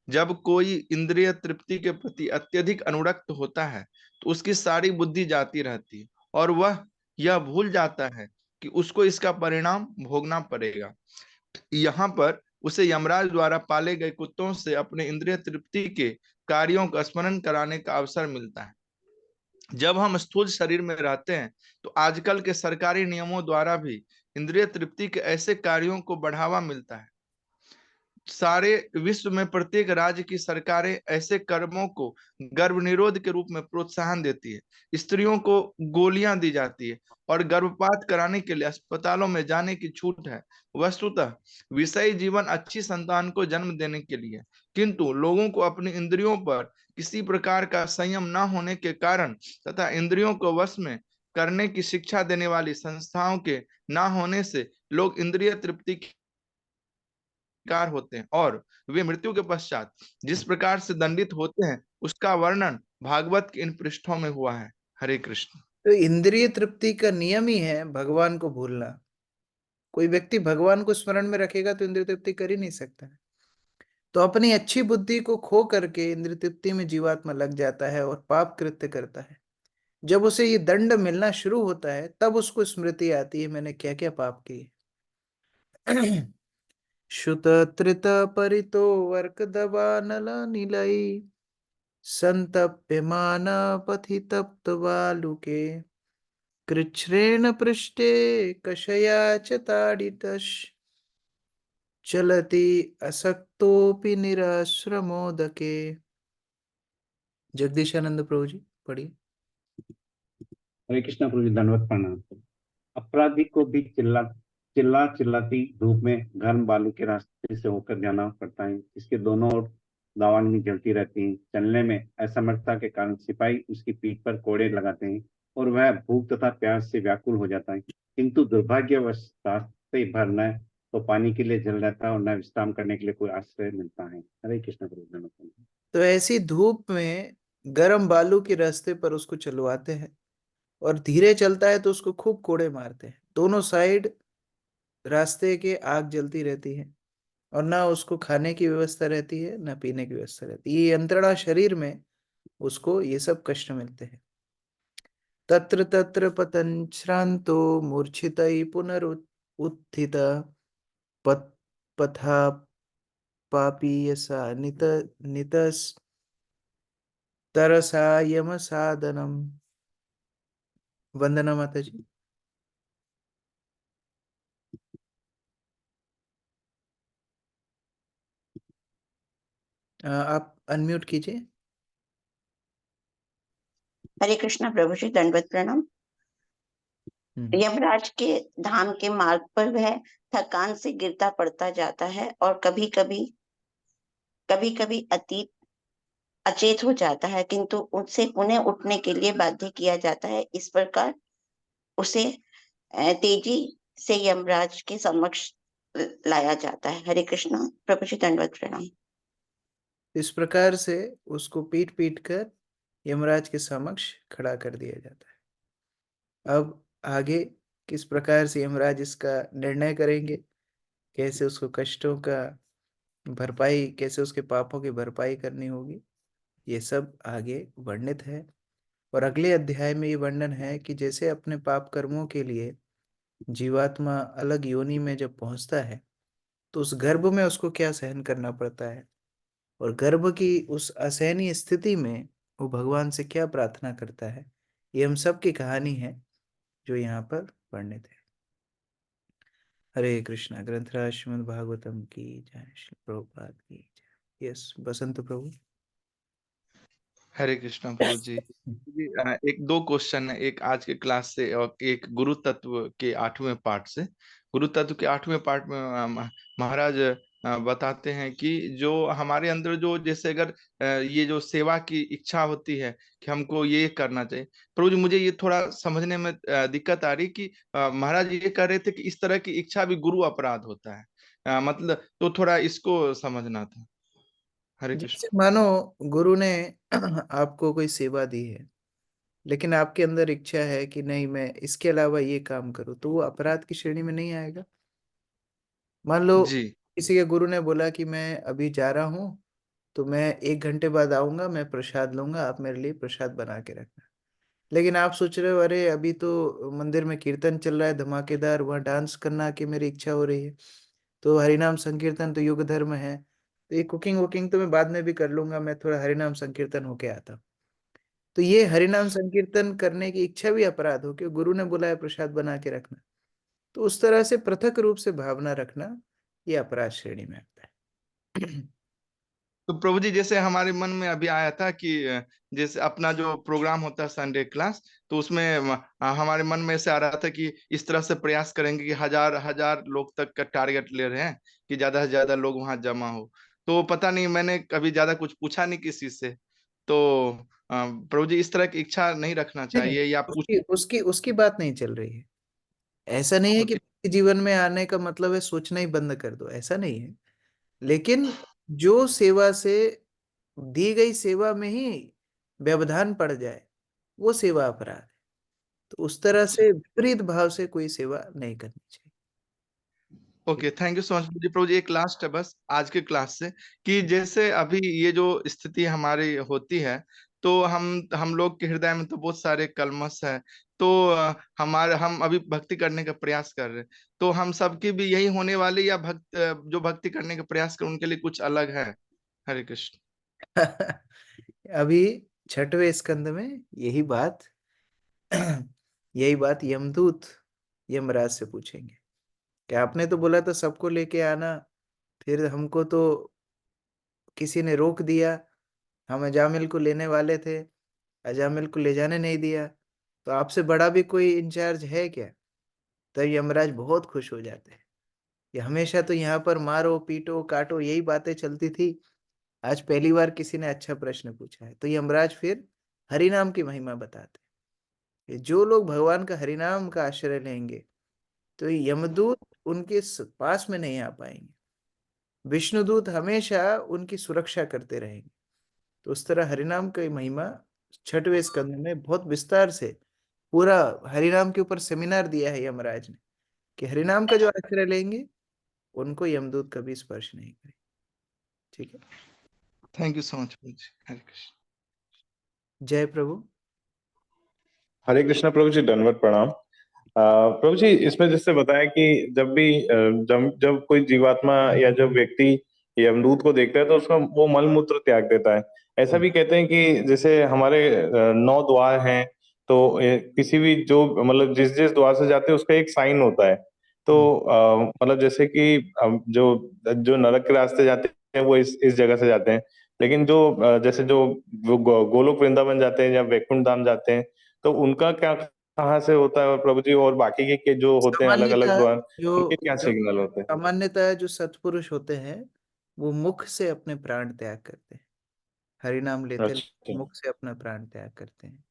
जब कोई इंद्रिय तृप्ति के प्रति अत्यधिक अनुरक्त होता है तो उसकी सारी बुद्धि जाती रहती है और वह यह भूल जाता है कि उसको इसका परिणाम भोगना पड़ेगा। यहाँ पर उसे यमराज द्वारा पाले गए कुत्तों से अपने इंद्रिय तृप्ति के कार्यों का स्मरण कराने का अवसर मिलता है। जब हम स्थूल शरीर में रहते हैं तो आजकल के सरकारी नियमों द्वारा भी इंद्रिय तृप्ति के ऐसे कार्यों को बढ़ावा मिलता है। सारे विश्व में प्रत्येक राज्य की सरकारें ऐसे कर्मों को गर्भ निरोध के रूप में प्रोत्साहन देती है। स्त्रियों को गोलियां दी जाती है और गर्भपात कराने के लिए अस्पतालों में जाने की छूट है। वस्तुतः विषयी जीवन अच्छी संतान को जन्म देने के लिए, किंतु लोगों को अपनी इंद्रियों पर किसी प्रकार का संयम न होने के कारण तथा इंद्रियों को वश में करने की शिक्षा देने वाली संस्थाओं के न होने से लोग इंद्रिय तृप्ति शिकार होते हैं और वे मृत्यु के पश्चात जिस प्रकार से दंडित होते हैं उसका वर्णन भागवत के इन पृष्ठों में हुआ है। हरे कृष्ण। तो इंद्रिय तृप्ति का नियम ही है भगवान को भूलना। कोई व्यक्ति भगवान को स्मरण में रखेगा तो इंद्रिय तृप्ति कर ही नहीं सकता है। तो अपनी अच्छी बुद्धि को खो करके इंद्रिय तृप्ति में जीवात्मा लग जाता है और पाप कृत्य करता है। जब उसे ये दंड मिलना शुरू होता है तब उसको स्मृति आती है, मैंने क्या क्या पाप किए। शुत त्रित परितो वर्क दबानल निलई संतप्यमान पथि तप्त वालुके कृच्छ्रेण पृष्ठे कषया च ताडितश चलति असक्तोपि निराश्रमोदके। जगदीशानंद प्रभु जी पढ़िए। हरे कृष्ण प्रभु जी, दंडवत प्रणाम। अपराधी को भी चिल्लाती धूप में गर्म बालू के रास्ते से होकर जाना पड़ता है। इसके दोनों ओर दावानली जलती रहती है। चलने में असमर्थता के कारण सिपाही उसकी पीठ पर कोड़े लगाते हैं और वह भूख तथा प्यास से व्याकुल हो जाता है, किंतु दुर्भाग्यवश रास्ते भर न तो पानी के लिए जल रहता है और न विश्राम करने के लिए कोई आश्रय मिलता है। हरे कृष्ण प्रभु। तो ऐसी धूप में गर्म बालू के रास्ते पर उसको चलवाते हैं और धीरे चलता है तो उसको खूब कोड़े मारते हैं। दोनों साइड रास्ते के आग जलती रहती है और ना उसको खाने की व्यवस्था रहती है ना पीने की व्यवस्था रहती है। ये यंत्रणा शरीर में उसको ये सब कष्ट मिलते हैं। तत्र तत्र पतन श्रांतो मूर्छितै पुनरुत्थित पथा पापीयसा नितस तरसा यम साधनम। वंदना माता जी। आप अनम्यूट कीजिए। हरे कृष्णा प्रभु जी, दंडवत प्रणाम। यमराज के धाम के मार्ग पर वह थकान से गिरता पड़ता जाता है और कभी कभी अचेत हो जाता है, किंतु उससे पुनः उठने के लिए बाध्य किया जाता है। इस प्रकार उसे तेजी से यमराज के समक्ष लाया जाता है। हरे कृष्णा प्रभु जी, दंडवत प्रणाम। इस प्रकार से उसको पीट पीट कर यमराज के समक्ष खड़ा कर दिया जाता है। अब आगे किस प्रकार से यमराज इसका निर्णय करेंगे, कैसे उसको कष्टों का भरपाई, कैसे उसके पापों की भरपाई करनी होगी, ये सब आगे वर्णित है। और अगले अध्याय में ये वर्णन है कि जैसे अपने पाप कर्मों के लिए जीवात्मा अलग योनि में जब पहुंचता है तो उस गर्भ में उसको क्या सहन करना पड़ता है, और गर्भ की उस असहनीय स्थिति में वो भगवान से क्या प्रार्थना करता है। ये हम सब की कहानी है जो यहाँ पर वर्णित है। हरे कृष्णा। ग्रंथराज श्रीमद् भागवतम की जय, श्री प्रभुपाद की जय। यस बसंत प्रभु। हरे कृष्णा प्रभु जी। जी, एक दो क्वेश्चन है, एक आज के क्लास से और एक गुरु तत्व के 8वें पार्ट से। गुरु तत्व के 8वें पार्ट में महाराज बताते हैं कि जो हमारे अंदर जो जैसे अगर ये जो सेवा की इच्छा होती है कि हमको ये करना चाहिए, प्रभु जी मुझे ये थोड़ा समझने में दिक्कत आ रही कि महाराज ये कह रहे थे कि इस तरह की इच्छा भी गुरु अपराध होता है, मतलब तो थोड़ा इसको समझना था। हरे कृष्ण। जैसे मानो गुरु ने आपको कोई सेवा दी है, लेकिन आपके अंदर इच्छा है कि नहीं मैं इसके अलावा ये काम करूं, तो वो अपराध की श्रेणी में नहीं आएगा। मान लो जी किसी के गुरु ने बोला कि मैं अभी जा रहा हूं, तो मैं 1 घंटे बाद आऊंगा, मैं प्रसाद लूंगा, आप मेरे लिए प्रसाद बना के रखना। लेकिन आप सोच रहे हो अरे अभी तो मंदिर में कीर्तन चल रहा है धमाकेदार, वहाँ डांस करना की मेरी इच्छा हो रही है, तो हरिनाम संकीर्तन तो युग धर्म है, तो ये कुकिंग वुकिंग तो मैं बाद में भी कर लूंगा, मैं थोड़ा हरिनाम संकीर्तन होके आता हूँ। तो ये हरिनाम संकीर्तन करने की इच्छा भी अपराध हो कि गुरु ने बोला है प्रसाद बना के रखना, तो उस तरह से पृथक रूप से भावना रखना ये अपराध श्रेणी में आता है। तो प्रभु जी जैसे हमारे मन में अभी आया था कि जैसे अपना जो प्रोग्राम होता है संडे क्लास, तो उसमें हमारे मन में ऐसे आ रहा था कि इस तरह से प्रयास करेंगे कि हजार हजार लोग तक का टारगेट ले रहे हैं कि ज्यादा से ज्यादा लोग वहां जमा हो। तो पता नहीं, मैंने कभी ज्यादा कुछ पूछा नहीं किसी से, तो प्रभु जी इस तरह की इच्छा नहीं रखना नहीं नहीं, चाहिए या पूछ। उसकी उसकी उसकी बात नहीं चल रही है। ऐसा नहीं है कि ओके। जीवन में आने का मतलब है सोचना ही बंद कर दो, ऐसा नहीं है। लेकिन जो सेवा से दी गई सेवा में ही व्यवधान पड़ जाए वो सेवा अपराध है। तो उस तरह अच्छा, से विपरीत भाव से कोई सेवा नहीं करनी चाहिए। Okay, thank you so much प्रभु जी। एक लास्ट है बस आज के क्लास से कि जैसे अभी ये जो स्थिति हमारी होती है, तो हम लोग के हृदय में तो बहुत सारे कलमश है, तो हमारे हम अभी भक्ति करने का प्रयास कर रहे हैं, तो हम सबकी भी यही होने वाली या जो भक्ति करने का प्रयास कर उनके लिए कुछ अलग है। हरे कृष्ण। अभी 6वें स्कंद में यही बात यही बात यमदूत यमराज से पूछेंगे कि आपने तो बोला था सबको लेके आना, फिर हमको तो किसी ने रोक दिया, हम अजामिल को लेने वाले थे, अजामिल को ले जाने नहीं दिया, तो आपसे बड़ा भी कोई इंचार्ज है क्या? तब यमराज बहुत खुश हो जाते हैं। ये हमेशा तो यहाँ पर मारो पीटो काटो यही बातें चलती थी, आज पहली बार किसी ने अच्छा प्रश्न पूछा है। तो यमराज फिर हरिनाम की महिमा बताते हैं कि जो लोग भगवान का हरिनाम का आश्रय लेंगे तो यमदूत उनके पास में नहीं आ पाएंगे, विष्णुदूत हमेशा उनकी सुरक्षा करते रहेंगे। तो उस तरह हरिनाम की महिमा 6वें स्कंद में बहुत विस्तार से पूरा हरिनाम के ऊपर सेमिनार दिया है यमराज ने कि हरिनाम का जो आश्रय लेंगे उनको यमदूत कभी स्पर्श नहीं करें। ठीक है, थैंक यू सो मच प्रभु जी। हरे कृष्ण। जय प्रभु। हरे कृष्णा प्रभु जी, दंडवत प्रणाम। प्रभु जी इसमें जैसे बताया कि जब भी जब जब कोई जीवात्मा या जब व्यक्ति यमदूत को देखता है तो उसका वो मल मूत्र त्याग देता है। ऐसा भी कहते हैं कि जैसे हमारे 9 द्वार हैं, तो किसी भी जो मतलब जिस जिस द्वार से जाते हैं उसका एक साइन होता है। तो मतलब जैसे कि जो जो नरक के रास्ते जाते हैं वो इस जगह से जाते हैं, लेकिन जो जैसे जो वो गोलोक वृंदावन जाते हैं या वैकुंठ धाम जाते हैं, तो उनका क्या कहाँ से होता है और प्रभु जी, और बाकी के जो होते हैं अलग अलग सामान्यतः द्वार, जो उनके क्या सिग्नल होते हैं? सामान्यतः जो सत्पुरुष होते हैं वो मुख से अपने प्राण त्याग करते हैं, हरिनाम लेते अच्छा मुख से अपना प्राण त्याग करते हैं।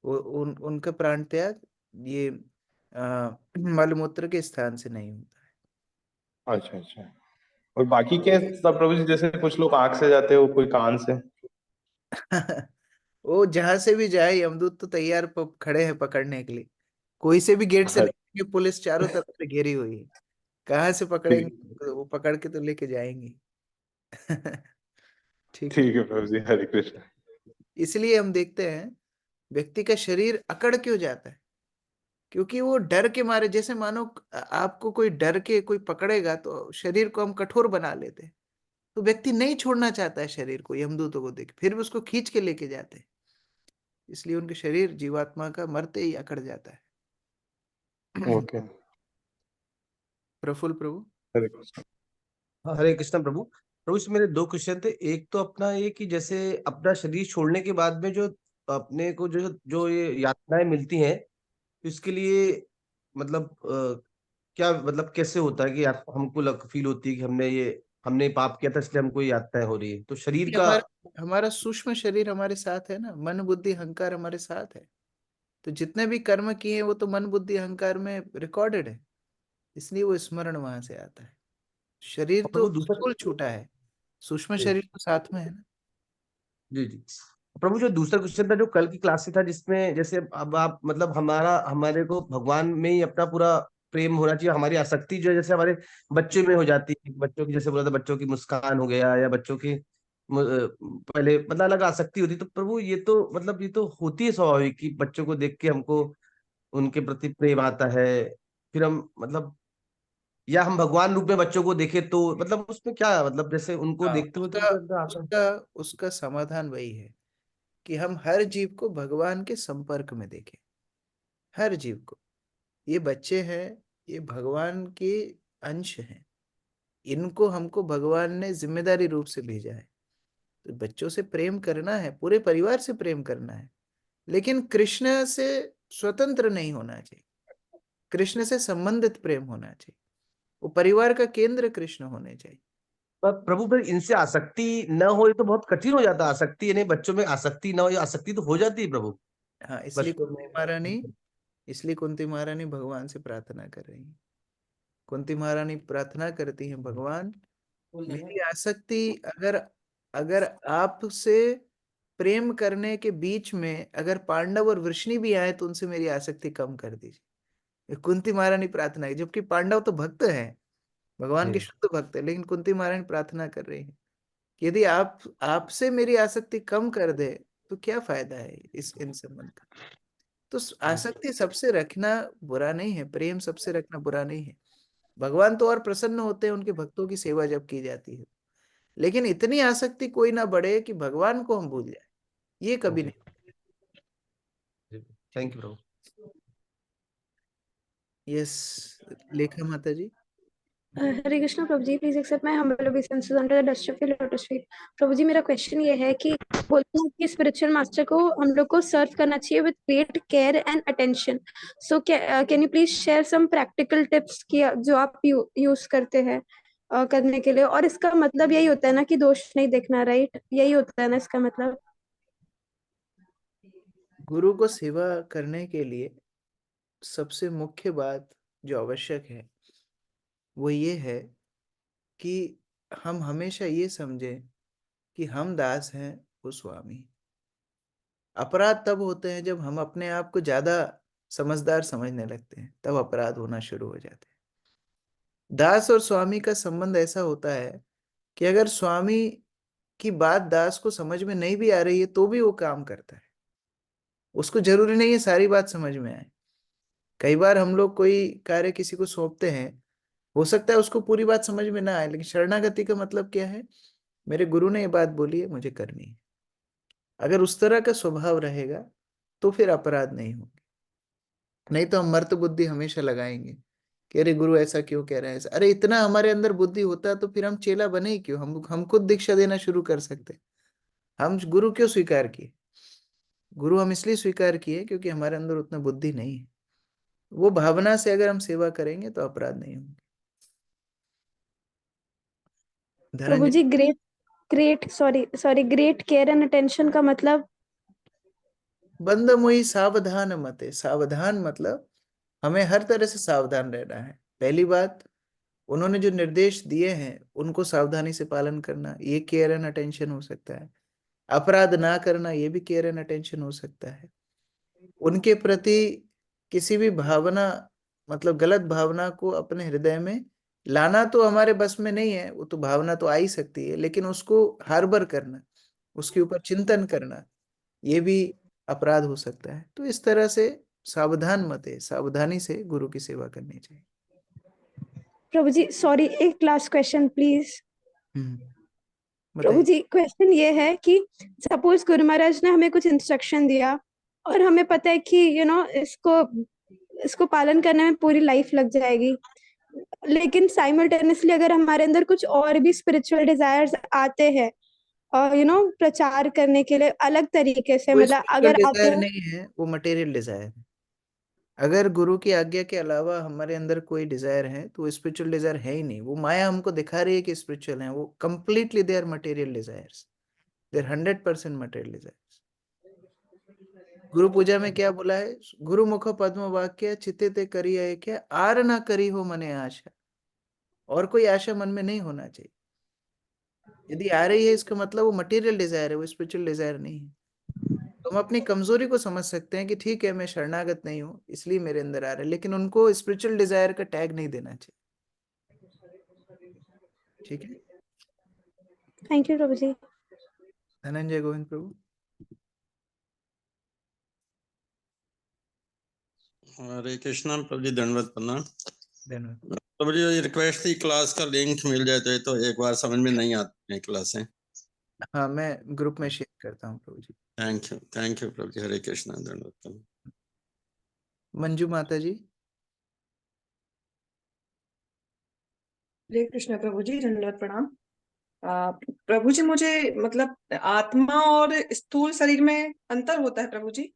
वो उनका प्राण त्याग ये मलमूत्र के स्थान से नहीं होता अच्छा अच्छा। और बाकी के सब प्रभु जी, जैसे कुछ लोग आंख से जाते हो, कोई कान से। है। वो जहां से भी जाए यमदूत तो तैयार खड़े हैं पकड़ने के लिए। कोई से भी गेट से हाँ, निकलेंगे, पुलिस चारों तरफ से घेरी हुई है, कहाँ से पकड़ेंगे? ठीक तो वो पकड़ के तो लेके जाएंगे। ठीक है। ठीक है प्रभु जी, हरे कृष्ण। इसलिए हम देखते हैं व्यक्ति का शरीर अकड़ क्यों जाता है, क्योंकि वो डर के मारे, जैसे मानो आपको कोई डर के कोई पकड़ेगा तो शरीर को हम कठोर बना लेते हैं, तो व्यक्ति नहीं छोड़ना चाहता है शरीर को, यमदूतों को देख फिर भी उसको खींच के लेके जाते हैं, इसलिए उनके शरीर जीवात्मा का मरते ही अकड़ जाता है। ओके। प्रफुल्ल प्रभु। हरे कृष्ण। हरे कृष्ण प्रभु। प्रभु इसमें मेरे दो क्वेश्चन थे। एक तो अपना ये कि जैसे अपना शरीर छोड़ने के बाद में जो अपने को जो जो ये यातनाएं मिलती हैं, तो इसके लिए मतलब क्या मतलब कैसे होता है कि हमको फील होती है कि हमने पाप किया था इसलिए हमको ये यातनाएं हो रही है, तो शरीर का। हमारा हमारा सूक्ष्म शरीर हमारे साथ है ना, मन बुद्धि अहंकार हमारे साथ है, तो जितने भी कर्म किए हैं वो तो मन बुद्धि अहंकार में रिकॉर्डेड है, इसलिए वो स्मरण वहां से आता है। शरीर और तो प्रभु दूसरा। स्थूल छूटा है, सूक्ष्म जी शरीर तो साथ में है ना। जी जी। प्रभु जो दूसरा क्वेश्चन था जो कल की क्लास से था, जिसमें जैसे अब आप मतलब हमारे को भगवान में ही अपना पूरा प्रेम होना चाहिए, हमारी आसक्ति जो है जैसे हमारे बच्चे में हो जाती है, बच्चों की जैसे बोला था बच्चों की मुस्कान हो गया या बच्चों की पहले मतलब अलग आसक्ति होती, तो प्रभु ये तो मतलब ये तो होती है स्वाभाविक कि बच्चों को देख के हमको उनके प्रति प्रेम आता है, फिर हम मतलब या हम भगवान रूप में बच्चों को देखें तो मतलब उसमें क्या मतलब जैसे उनको हाँ, देखते हुए तो उसका उनको अंदर आता है। उसका उसका समाधान वही है कि हम हर जीव को भगवान के संपर्क में देखें, हर जीव को। ये बच्चे हैं, ये भगवान के अंश हैं, इनको हमको भगवान ने जिम्मेदारी रूप से भेजा है, तो बच्चों से प्रेम करना है, पूरे परिवार से प्रेम करना है, लेकिन कृष्ण से स्वतंत्र नहीं होना चाहिए, कृष्ण से संबंधित प्रेम होना चाहिए, वो परिवार का केंद्र कृष्ण होने चाहिए। पर प्रभु फिर इनसे आसक्ति न हो, ये तो बहुत कठिन हो जाता है। आसक्ति यानी बच्चों में आसक्ति न हो, ये आसक्ति तो हो जाती है प्रभु हाँ, इसलिए बच्चों कुंती महारानी में। इसलिए कुंती महारानी भगवान से प्रार्थना कर रही है। कुंती महारानी प्रार्थना करती हैं, भगवान मेरी आसक्ति, अगर अगर आपसे प्रेम करने के बीच में अगर पांडव और वृष्णि भी आए तो उनसे मेरी आसक्ति कम कर दीजिए। ये कुंती महारानी प्रार्थना है, जबकि पांडव तो भक्त हैं, भगवान के जी शुद्ध भक्त है, लेकिन कुंती महारानी प्रार्थना कर रही है कि यदि आप आपसे मेरी आसक्ति कम कर दे तो क्या फायदा है इस इन संबंध का। तो आसक्ति सबसे रखना बुरा नहीं है, प्रेम सबसे रखना बुरा नहीं है। भगवान तो और प्रसन्न होते हैं उनके भक्तों की सेवा जब की जाती है, लेकिन इतनी आसक्ति कोई ना बढ़े कि भगवान को हम भूल जाए, ये कभी जी नहीं। Thank you Prabhu. Yes, Lekha माता जी। हरे कृष्णा प्रभु जी, please accept my humble obeisance under the dust of your lotus feet. प्रभु जी, मेरा क्वेश्चन ये है कि बोलते हैं कि स्पिरिचुअल मास्टर को हम लोग को सर्व करना चाहिए with great care and attention. So can you please share some practical tips कि जो आप यूज करते हैं करने के लिए, और इसका मतलब यही होता है ना कि दोष नहीं देखना, राइट? यही होता है ना इसका मतलब। गुरु को सेवा करने के लिए सबसे मुख्य बात जो आवश्यक है वो ये है कि हम हमेशा ये समझें कि हम दास हैं, वो स्वामी। अपराध तब होते हैं जब हम अपने आप को ज्यादा समझदार समझने लगते हैं, तब अपराध होना शुरू हो जाते हैं। दास और स्वामी का संबंध ऐसा होता है कि अगर स्वामी की बात दास को समझ में नहीं भी आ रही है तो भी वो काम करता है, उसको जरूरी नहीं है सारी बात समझ में आए। कई बार हम लोग कोई कार्य किसी को सौंपते हैं, हो सकता है उसको पूरी बात समझ में ना आए, लेकिन शरणागति का मतलब क्या है? मेरे गुरु ने ये बात बोली है, मुझे करनी है। अगर उस तरह का स्वभाव रहेगा तो फिर अपराध नहीं होंगे। नहीं तो हम मर्त बुद्धि हमेशा लगाएंगे कि अरे गुरु ऐसा क्यों कह रहे हैं ऐसा। अरे इतना हमारे अंदर बुद्धि होता है तो फिर हम चेला बने ही क्यों? हम खुद दीक्षा देना शुरू कर सकते हैं। हम गुरु क्यों स्वीकार किए? गुरु हम इसलिए स्वीकार किए क्योंकि हमारे अंदर उतना बुद्धि नहीं है। वो भावना से अगर हम सेवा करेंगे तो अपराध नहीं होंगे। प्रभु धनंजय। जी, great great sorry sorry great care and attention का मतलब? बंद मुई सावधान मते। सावधान मतलब हमें हर तरह से सावधान रहना है। पहली बात, उन्होंने जो निर्देश दिए हैं उनको सावधानी से पालन करना, ये केयर एंड अटेंशन हो सकता है। अपराध ना करना, ये भी केयर एंड अटेंशन हो सकता है। उनके प्रति किसी भी भावना, मतलब गलत भावना को अपने हृदय में लाना तो हमारे बस में नहीं है। वो तो भावना तो आ ही सकती है, लेकिन उसको हार्बर करना, उसके ऊपर चिंतन करना, ये भी अपराध हो सकता है। तो इस तरह से सावधान मते, सावधानी से गुरु की सेवा करनी चाहिए। प्रभु जी सॉरी, एक लास्ट क्वेश्चन प्लीज। प्रभु बताइए। जी क्वेश्चन ये है कि सपोज गुरु महाराज ने हमें कुछ इंस्ट्रक्शन दिया और हमें पता है कि इसको इसको पालन करने में पूरी लाइफ लग जाएगी, लेकिन साइमल्टेनियसली अगर हमारे अंदर कुछ और भी स्पिरिचुअल डिजायर्स आते हैं और प्रचार करने के लिए अलग तरीके से, वो मतलब स्पिरिचुअल अगर आते डिजायर हैं। नहीं है, वो मटेरियल डिजायर है। अगर गुरु की आज्ञा के अलावा हमारे अंदर कोई डिजायर है तो वो स्पिरिचुअल डिजायर है ही नहीं। वो माया हमको दिखा रही है कि स्पिरिचुअल है, वो completely they are material desires, they are 100% material desires. Guru puja में क्या बोला है? गुरु मुख पद्म वाक्य चित्ते ते करी है क्या, आर ना करी हो मने आशा। और कोई आशा मन में नहीं होना चाहिए। यदि आ रही है इसका मतलब वो मटेरियल डिजायर है, वो स्पिरिचुअल डिजायर नहीं है। तो हम अपनी कमजोरी को समझ सकते हैं कि ठीक है, मैं शरणागत नहीं हूँ इसलिए मेरे अंदर आ रहा है, लेकिन उनको स्पिरिचुअल डिजायर का टैग नहीं देना चाहिए। ठीक है। थैंक यू प्रभु जी। धनंजय गोविंद प्रभु। हरे कृष्णा प्रभु जी, दंडवत प्रणाम। धन्यवाद प्रभु जी, रिक्वेस्ट थी क्लास का लिंक मिल जाए तो, ये तो एक बार समझ में नहीं आती है क्लासें। हाँ, मैं ग्रुप में शेयर करता हूँ प्रभु जी। थैंक यू प्रभु जी। हरे कृष्णा, दंडवत प्रणाम। मंजू माता जी। हरे कृष्ण प्रभु जी, दंडवत प्रणाम। प्रभु जी, मुझे मतलब आत्मा और स्थूल शरीर में अंतर होता है प्रभु जी?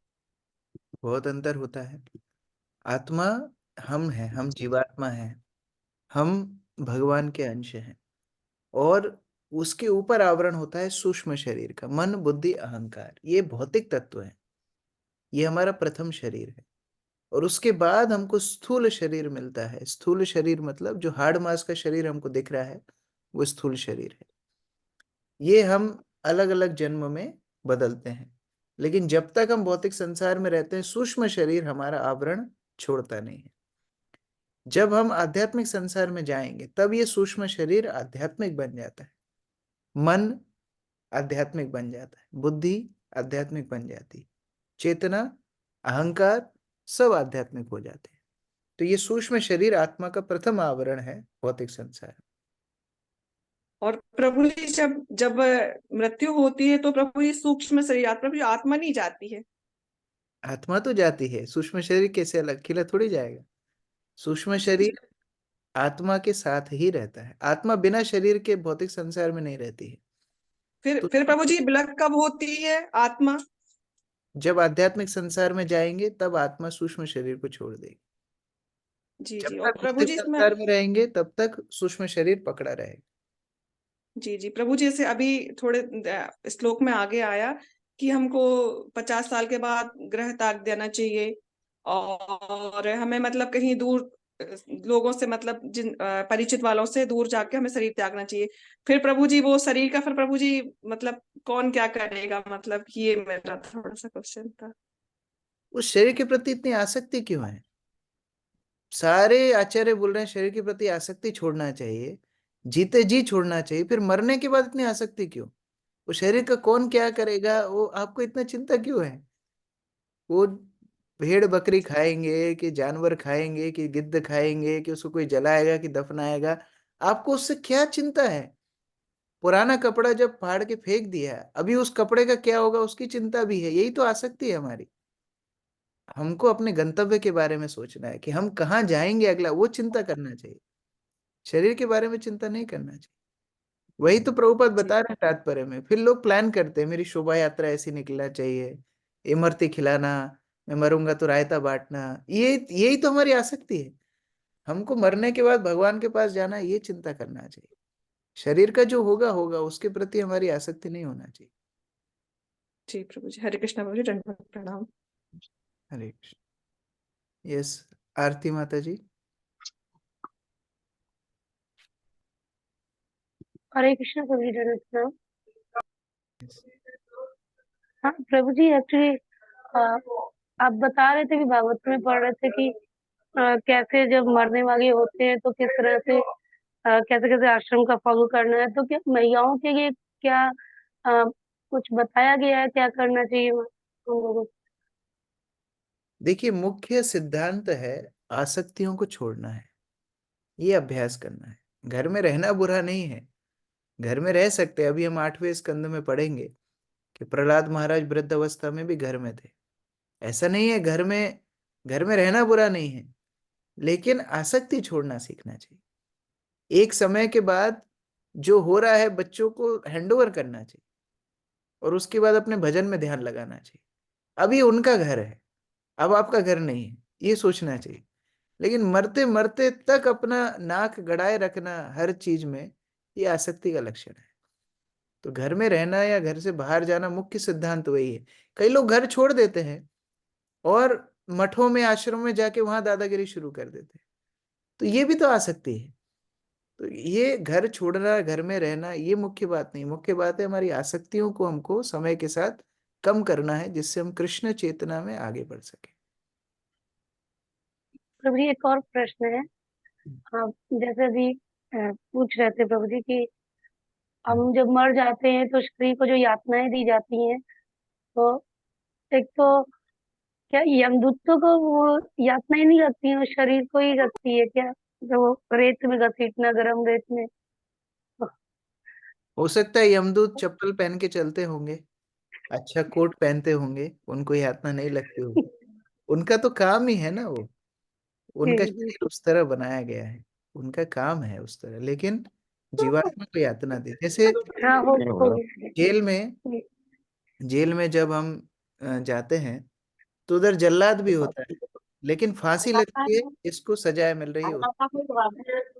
बहुत अंतर होता है। आत्मा हम हैं, हम जीवात्मा हैं, हम भगवान के अंश हैं। और उसके ऊपर आवरण होता है सूक्ष्म शरीर का, मन बुद्धि अहंकार, ये भौतिक तत्व है। ये हमारा प्रथम शरीर है। और उसके बाद हमको स्थूल शरीर मिलता है। स्थूल शरीर मतलब जो हाड़ मांस का शरीर हमको दिख रहा है, वो स्थूल शरीर है। ये हम अलग अलग जन्म में बदलते हैं, लेकिन जब तक हम भौतिक संसार में रहते हैं, सूक्ष्म शरीर हमारा आवरण छोड़ता नहीं है। जब हम आध्यात्मिक संसार में जाएंगे तब ये सूक्ष्म शरीर आध्यात्मिक बन जाता है, मन आध्यात्मिक बन जाता है, बुद्धि आध्यात्मिक बन जाती है, चेतना अहंकार सब आध्यात्मिक हो जाते हैं। तो ये सूक्ष्म शरीर आत्मा का प्रथम आवरण है भौतिक संसार। और प्रभु जी, जब जब मृत्यु होती है तो प्रभु जी सूक्ष्म शरीर प्रभु जी, आत्मा नहीं जाती है? आत्मा तो जाती है, सूक्ष्म शरीर कैसे अलग, अकेला थोड़ी जाएगा। सूक्ष्म जी जी। शरीर आत्मा के साथ ही रहता है। आत्मा बिना शरीर के भौतिक संसार में नहीं रहती है। तो फिर प्रभु जी विलग कब होती है आत्मा? जब आध्यात्मिक संसार में जाएंगे तब आत्मा सूक्ष्म शरीर को छोड़ देगी। जी जब जी। और तक प्रभु भौतिक जी इसमें, संसार में रहेंगे तब तक सूक्ष्म शरीर पकड़ा रहेगा। जी जी प्रभु जी, जैसे अभी थोड़े श्लोक में आगे आया कि हमको 50 साल के बाद ग्रह त्याग देना चाहिए, और हमें मतलब कहीं दूर लोगों से, मतलब जिन परिचित वालों से दूर जाके हमें शरीर त्यागना चाहिए। फिर प्रभु जी वो शरीर का फिर प्रभु जी मतलब कौन क्या करेगा, मतलब ये मेरा थोड़ा सा क्वेश्चन था। उस शरीर के प्रति इतनी आसक्ति क्यों है? सारे आचार्य बोल रहे हैं शरीर के प्रति आसक्ति छोड़ना चाहिए, जीते जी छोड़ना चाहिए, फिर मरने के बाद इतनी आसक्ति क्यों? वो शरीर का कौन क्या करेगा, वो आपको इतना चिंता क्यों है? वो भेड़ बकरी खाएंगे कि जानवर खाएंगे कि गिद्ध खाएंगे कि उसको कोई जलाएगा कि दफनाएगा, आपको उससे क्या चिंता है? पुराना कपड़ा जब फाड़ के फेंक दिया, अभी उस कपड़े का क्या होगा उसकी चिंता भी है। यही तो आसक्ति है हमारी। हमको अपने गंतव्य के बारे में सोचना है कि हम कहाँ जाएंगे अगला, वो चिंता करना चाहिए। शरीर के बारे में चिंता नहीं करना चाहिए। वही तो प्रभुपाद जी बता रहे हैं तात्पर्य में। फिर लोग प्लान करते हैं, मेरी शोभा यात्रा ऐसी निकलना चाहिए, इमरती खिलाना, मैं मरूंगा तो रायता बांटना, ये यही तो हमारी आसक्ति है। हमको मरने के बाद भगवान के पास जाना है, ये चिंता करना चाहिए। शरीर का जो होगा होगा, उसके प्रति हमारी आसक्ति नहीं होना चाहिए। जी प्रभु जी। हरे कृष्णा प्रभु जी, दंडवत प्रणाम। हरे कृष्ण। यस, आरती माता जी। हरे कृष्ण प्रभु जी, हरे कृष्ण। हाँ प्रभु जी, एक्चुअली आप बता रहे थे कि भागवत में पढ़ रहे थे कि कैसे जब मरने वाले होते हैं तो किस तरह से कैसे कैसे आश्रम का फॉलो करना है, तो क्या महिलाओं के लिए क्या कुछ बताया गया है क्या करना चाहिए उन लोगों को? देखिए, मुख्य सिद्धांत है आसक्तियों को छोड़ना है, ये अभ्यास करना है। घर में रहना बुरा नहीं है, घर में रह सकते हैं। अभी हम 8वें स्कंद में पढ़ेंगे कि प्रहलाद महाराज वृद्ध अवस्था में भी घर में थे। ऐसा नहीं है घर में रहना बुरा नहीं है, लेकिन आसक्ति छोड़ना सीखना चाहिए। एक समय के बाद जो हो रहा है बच्चों को हैंडओवर करना चाहिए और उसके बाद अपने भजन में ध्यान लगाना चाहिए। अभी उनका घर है, अब आपका घर नहीं है, ये सोचना चाहिए। लेकिन मरते मरते तक अपना नाक गड़ाए रखना हर चीज में, ये आसक्ति का लक्षण है। तो घर में रहना या घर से बाहर जाना, मुख्य सिद्धांत वही है। कई लोग घर छोड़ देते हैं और मठों में आश्रमों में जाके वहां दादागिरी शुरू कर देते हैं, तो ये भी तो आसक्ति है। तो ये घर छोड़ना, घर में रहना, ये मुख्य बात नहीं। मुख्य बात है हमारी आसक्तियों को हमको समय के साथ कम करना है, जिससे हम कृष्ण चेतना में आगे बढ़ सके। प्रभु जी एक और प्रश्न है। आप जैसे अभी पूछ रहे थे प्रभु जी कि हम जब मर जाते हैं तो शरीर को जो यातनाएं दी जाती हैं, तो एक तो क्या यमदूतों को वो यातनाएं नहीं लगती हैं, वो शरीर को ही लगती है क्या? जो वो रेत में घसीटना, गरम रेत में। हो सकता है यमदूत चप्पल पहन के चलते होंगे, अच्छा कोट पहनते होंगे, उनको यातना नहीं लगती होगी। उनका तो काम ही है ना वो, उनका शरीर उस तरह बनाया गया है, उनका काम है उस तरह। लेकिन जीवात्मा को यातना दे, जैसे हाँ हो जेल में जेल में जब हम जाते हैं तो उधर जल्लाद भी होता है, लेकिन फांसी लगती है, इसको सजाएं मिल रही है,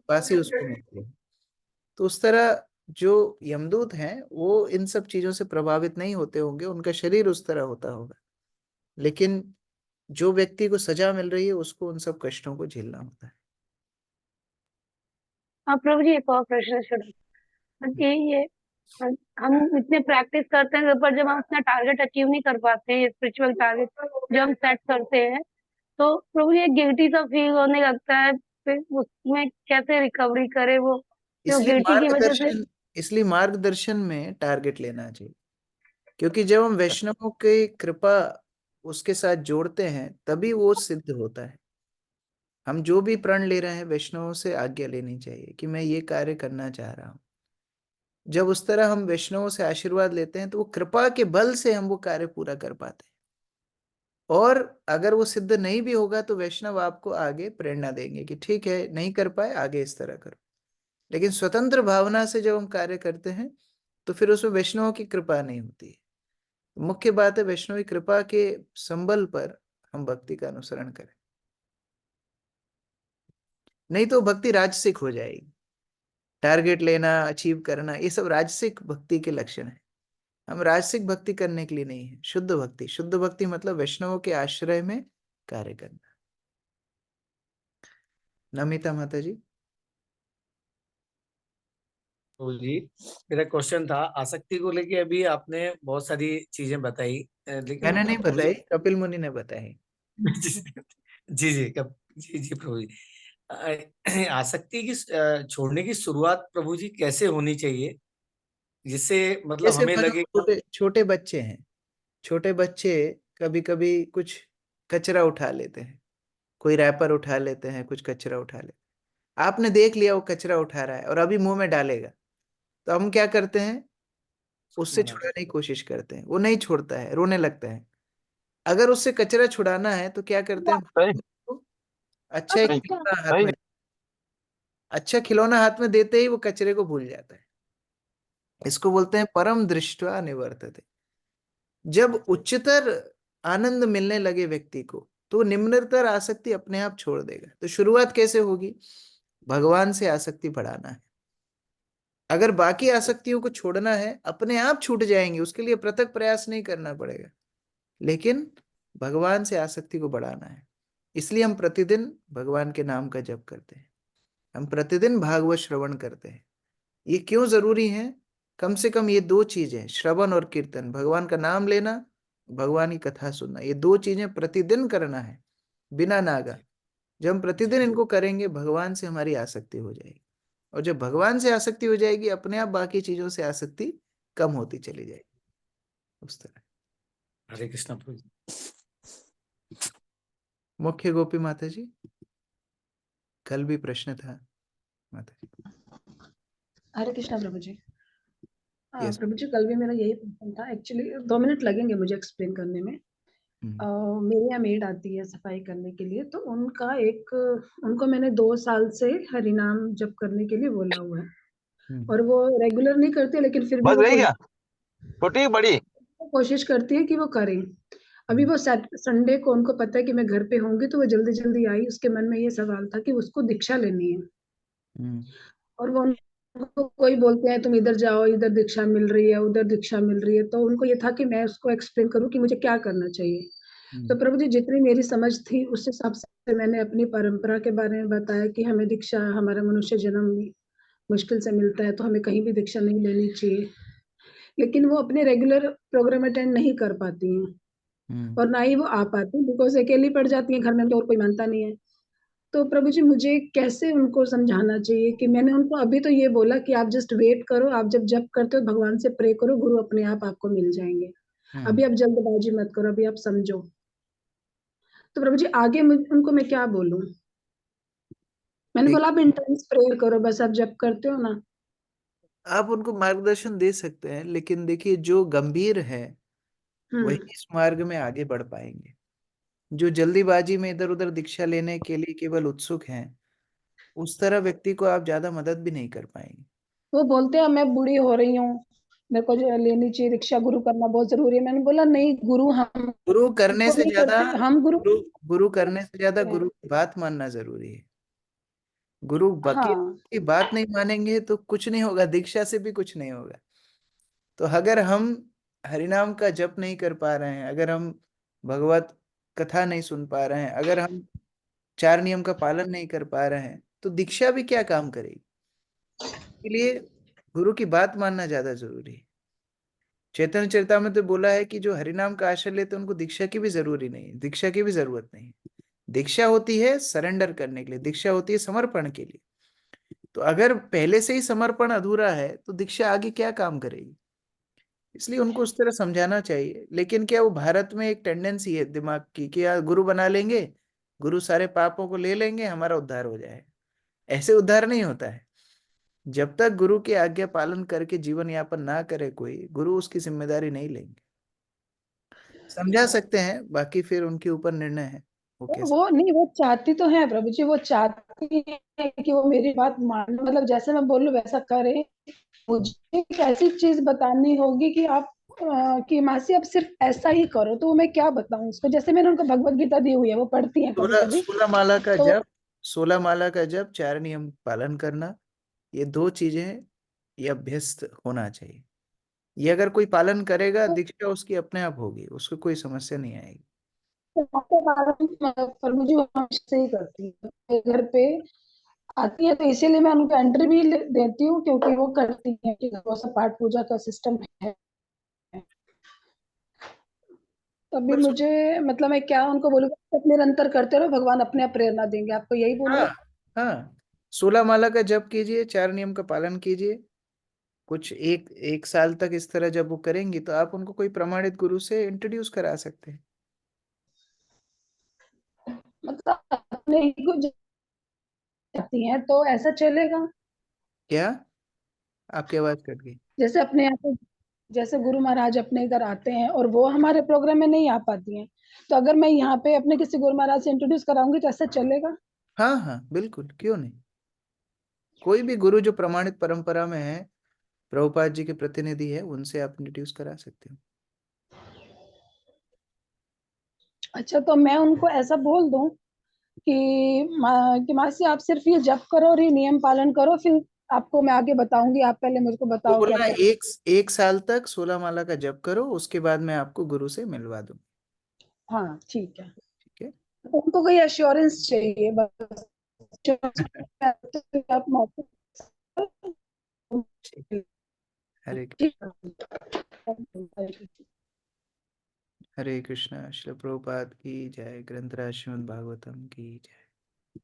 फांसी उसको मिलती है। तो उस तरह जो यमदूत हैं वो इन सब चीजों से प्रभावित नहीं होते होंगे, उनका शरीर उस तरह होता होगा। लेकिन जो व्यक्ति को सजा मिल रही है उसको उन सब कष्टों को झेलना होता है। हाँ प्रभु जी एक और प्रश्न छोड़ा ये हम इतने प्रैक्टिस करते हैं, पर जब हम अपना टारगेट अचीव नहीं कर पाते हैं, स्पिरिचुअल टारगेट जो हम सेट करते हैं, तो प्रभु जी गिल्टी सा फील होने लगता है। फिर उसमें कैसे रिकवरी करे वो जो इसलिए गिल्टी की वजह से? इसलिए मार्गदर्शन में टारगेट लेना चाहिए, क्योंकि जब हम वैष्णवों की कृपा उसके साथ जोड़ते हैं तभी वो सिद्ध होता है। हम जो भी प्रण ले रहे हैं वैष्णवों से आज्ञा लेनी चाहिए कि मैं ये कार्य करना चाह रहा हूँ। जब उस तरह हम वैष्णवों से आशीर्वाद लेते हैं तो वो कृपा के बल से हम वो कार्य पूरा कर पाते हैं। और अगर वो सिद्ध नहीं भी होगा तो वैष्णव आपको आगे प्रेरणा देंगे कि ठीक है, नहीं कर पाए, आगे इस तरह करो। लेकिन स्वतंत्र भावना से जब हम कार्य करते हैं तो फिर उसमें वैष्णवों की कृपा नहीं होती है। मुख्य बात है वैष्णव की कृपा के संबल पर हम भक्ति का अनुसरण करें, नहीं तो भक्ति राजसिक हो जाएगी। टारगेट लेना, अचीव करना, ये सब राजसिक भक्ति के लक्षण है। हम राजसिक भक्ति करने के लिए नहीं है, शुद्ध भक्ति मतलब वैष्णवों के आश्रय में कार्य करना। नमिता माता जी। तो जी मेरा क्वेश्चन था आसक्ति को लेके। अभी आपने बहुत सारी चीजें बताई, लेकिन मैंने नहीं प्रभु बताई, कपिल मुनि ने बताई। जी जी जी जी प्रभु जी, आसक्ति की छोड़ने की शुरुआत प्रभु जी कैसे होनी चाहिए, जिससे मतलब जैसे हमें मानो लगे छोटे बच्चे हैं, छोटे बच्चे कभी कभी कुछ कचरा उठा लेते हैं, कोई रैपर उठा लेते हैं, कुछ कचरा उठा लेते हैं। आपने देख लिया वो कचरा उठा रहा है और अभी मुंह में डालेगा, तो हम क्या करते हैं, उससे छुड़ाने की कोशिश करते हैं। वो नहीं छोड़ता है, रोने लगता है। अगर उससे कचरा छुड़ाना है तो क्या करते हैं, अच्छा एक खिलौना हाथ में, अच्छा खिलौना हाथ में देते ही वो कचरे को भूल जाता है। इसको बोलते हैं परम दृष्ट्वा निवर्तते। जब उच्चतर आनंद मिलने लगे व्यक्ति को तो निम्नतर आसक्ति अपने आप छोड़ देगा। तो शुरुआत कैसे होगी, भगवान से आसक्ति बढ़ाना है। अगर बाकी आसक्तियों को छोड़ना है, अपने आप छूट जाएंगे, उसके लिए पृथक प्रयास नहीं करना पड़ेगा। लेकिन भगवान से आसक्ति को बढ़ाना है, इसलिए हम प्रतिदिन भगवान के नाम का जप करते हैं, हम प्रतिदिन भागवत श्रवण करते हैं। ये क्यों जरूरी है? कम से कम ये दो चीजें, श्रवण और कीर्तन, भगवान का नाम लेना भगवान की कथा सुनना, ये 2 चीजें प्रतिदिन करना है बिना नागा। जब हम प्रतिदिन इनको करेंगे भगवान से हमारी आसक्ति हो जाएगी, और जब भगवान से आसक्ति हो जाएगी अपने आप बाकी चीजों से आसक्ति कम होती चली जाएगी, उस तरह। हरे कृष्णा प्रभु जी। मुख्य गोपी माता जी, कल भी प्रश्न था माता जी। हरे कृष्णा प्रभु जी। Yes. प्रभु जी कल भी मेरा यही प्रश्न था। एक्चुअली 2 मिनट लगेंगे मुझे एक्सप्लेन करने में। मेरे यहाँ मेड आती है सफाई करने के लिए, तो उनको मैंने 2 साल से हरिनाम जप करने के लिए बोला हुआ है, और वो रेगुलर नहीं करते, लेकिन फिर भी बस वो गई क्या? छोटी बड़ी? कोशिश करती है कि वो करें। अभी वो संडे को उनको पता है कि मैं घर पे होंगी, तो वो जल्दी जल्दी आई। उसके मन में ये सवाल था कि उसको दीक्षा लेनी है, और वो उनको कोई बोलते हैं तुम इधर जाओ, इधर दीक्षा मिल रही है, उधर दीक्षा मिल रही है, तो उनको ये था कि मैं उसको एक्सप्लेन करूं कि मुझे क्या करना चाहिए। तो प्रभु जी जितनी मेरी समझ थी उस हिसाब से मैंने अपनी परंपरा के बारे में बताया कि हमें दीक्षा, हमारा मनुष्य जन्म मुश्किल से मिलता है, तो हमें कहीं भी दीक्षा नहीं लेनी चाहिए। लेकिन वो अपने रेगुलर प्रोग्राम अटेंड नहीं कर पाती हैं, और ना ही वो आ पाती, बिकॉज अकेली पड़ जाती हैं घर में, और कोई मानता नहीं है। तो प्रभु जी मुझे कैसे उनको समझाना चाहिए कि मैंने उनको अभी तो ये बोला कि आप जस्ट वेट करो, आप जब जप करते हो भगवान से प्रे करो, गुरु अपने आप आपको मिल जाएंगे, अभी आप जल्दबाजी मत करो, अभी आप समझो। तो प्रभु जी आगे उनको मैं क्या बोलूं? मैंने बोला आप इंटेंस प्रेयर करो, बस आप जप करते हो ना। आप उनको मार्गदर्शन दे सकते हैं, लेकिन देखिए जो गंभीर है वही इस मार्ग में आगे बढ़ पाएंगे। जो जल्दीबाजी में इधर उधर दीक्षा लेने के लिए केवल उत्सुक हैं, उस तरह व्यक्ति को आप ज्यादा मदद भी नहीं कर पाएंगे। वो बोलते हैं मैं बूढ़ी हो रही हूँ, मेरे को जो लेनी चाहिए दीक्षा, गुरु करना बहुत जरूरी है। मैंने बोला नहीं, गुरु हम गुरु करने को से नहीं ज्यादा करते, हम गुरु गुरु करने से ज्यादा गुरु की बात मानना जरूरी है। गुरु बाकी हाँ। की बात नहीं मानेंगे तो कुछ नहीं होगा, दीक्षा से भी कुछ नहीं होगा। तो अगर हम हरिनाम का जप नहीं कर पा रहे हैं, अगर हम भगवत कथा नहीं सुन पा रहे हैं, अगर हम 4 नियम का पालन नहीं कर पा रहे हैं, तो दीक्षा भी क्या काम करेगी? इसलिए गुरु की बात मानना ज्यादा जरूरी है। चैतन्य चरितामृत में बोला है कि जो हरिनाम का आश्रय लेते हैं उनको दीक्षा की भी जरूरी नहीं है, दीक्षा की भी जरूरत नहीं है। दीक्षा होती है सरेंडर करने के लिए, दीक्षा होती है समर्पण के लिए। तो अगर पहले से ही समर्पण अधूरा है तो दीक्षा आगे क्या काम करेगी? इसलिए उनको उस तरह समझाना चाहिए। लेकिन क्या वो भारत में एक टेंडेंसी है दिमाग की कि यार गुरु बना लेंगे, गुरु सारे पापों को ले लेंगे, हमारा उद्धार हो जाएगा। ऐसे उद्धार नहीं होता है। जब तक गुरु की आज्ञा पालन करके जीवन यापन ना करे कोई, गुरु उसकी जिम्मेदारी नहीं लेंगे। समझा सकते हैं, बाकी फिर उनके ऊपर निर्णय है वो कैसे। वो नहीं, वो चाहती तो है प्रभु जी, वो चाहती है कि वो मेरी बात मान, मतलब जैसे मैं बोलूं वैसा करे। मुझे एक ऐसी चीज बतानी होगी कि आप कि मासी आप सिर्फ ऐसा ही करो, तो मैं क्या बताऊं उसको? जैसे मैंने उनको भगवत गीता दी हुई है, वो पढ़ती है कभी कभी। 16 माला का तो जप, 16 माला का जप, 4 नियम पालन करना, ये 2 चीजें ये अभ्यस्त होना चाहिए। ये अगर कोई पालन करेगा दीक्षा उसकी अपने आप होगी, उसको कोई समस्या नहीं आएगी। प्रभु जी वो हमेशा ही करती है, घर पे आती है, तो इसीलिए मैं उनको एंट्री भी देती हूँ, क्योंकि वो करती है कि वो सब पाठ पूजा का सिस्टम है। तभी मुझे मतलब मैं क्या उनको बोलूँ, निरंतर करते रहो, भगवान अपने आप प्रेरणा देंगे आपको, यही बोलूँ? हाँ हाँ, 16 माला का जप कीजिए, 4 नियम का पालन कीजिए। कुछ एक साल तक इस तरह जब वो करेंगी तो आप उनको कोई प्रमाणित गुरु से इंट्रोड्यूस करा सकते हैं। मतलब अपने ही को जाती हैं तो ऐसा चलेगा? क्या? आपकी आवाज कट गई। जैसे अपने यहाँ पे, जैसे गुरु महाराज अपने इधर आते हैं और वो हमारे प्रोग्राम में नहीं आ पाती हैं, तो अगर मैं यहाँ पे अपने किसी गुरु महाराज से इंट्रोड्यूस कराऊंगी तो ऐसा चलेगा? हाँ हाँ बिल्कुल, क्यों नहीं। कोई भी गुरु जो प्रमाणित परंपरा में है, प्रभुपाद जी के प्रतिनिधि है, उनसे आप इंट्रोड्यूस करा सकते हो। अच्छा, तो मैं उनको ऐसा बोल दूं कि मासी आप सिर्फ ये जप करो और ये नियम पालन करो, फिर आपको मैं आगे बताऊंगी, आप पहले मुझको वो बताओ कि बोलना आप क्या। एक साल तक 16 माला का जप करो, उसके बाद मैं आपको गुरु से मिलवा दूँ। हाँ ठीक है। ठीक है। उनको कोई एश्योरेंस चाहिए बस। आप हरे ठीक है। हरे कृष्णा। श्रील प्रभुपाद की जय। ग्रंथराज श्रीमद् भागवतम की जय।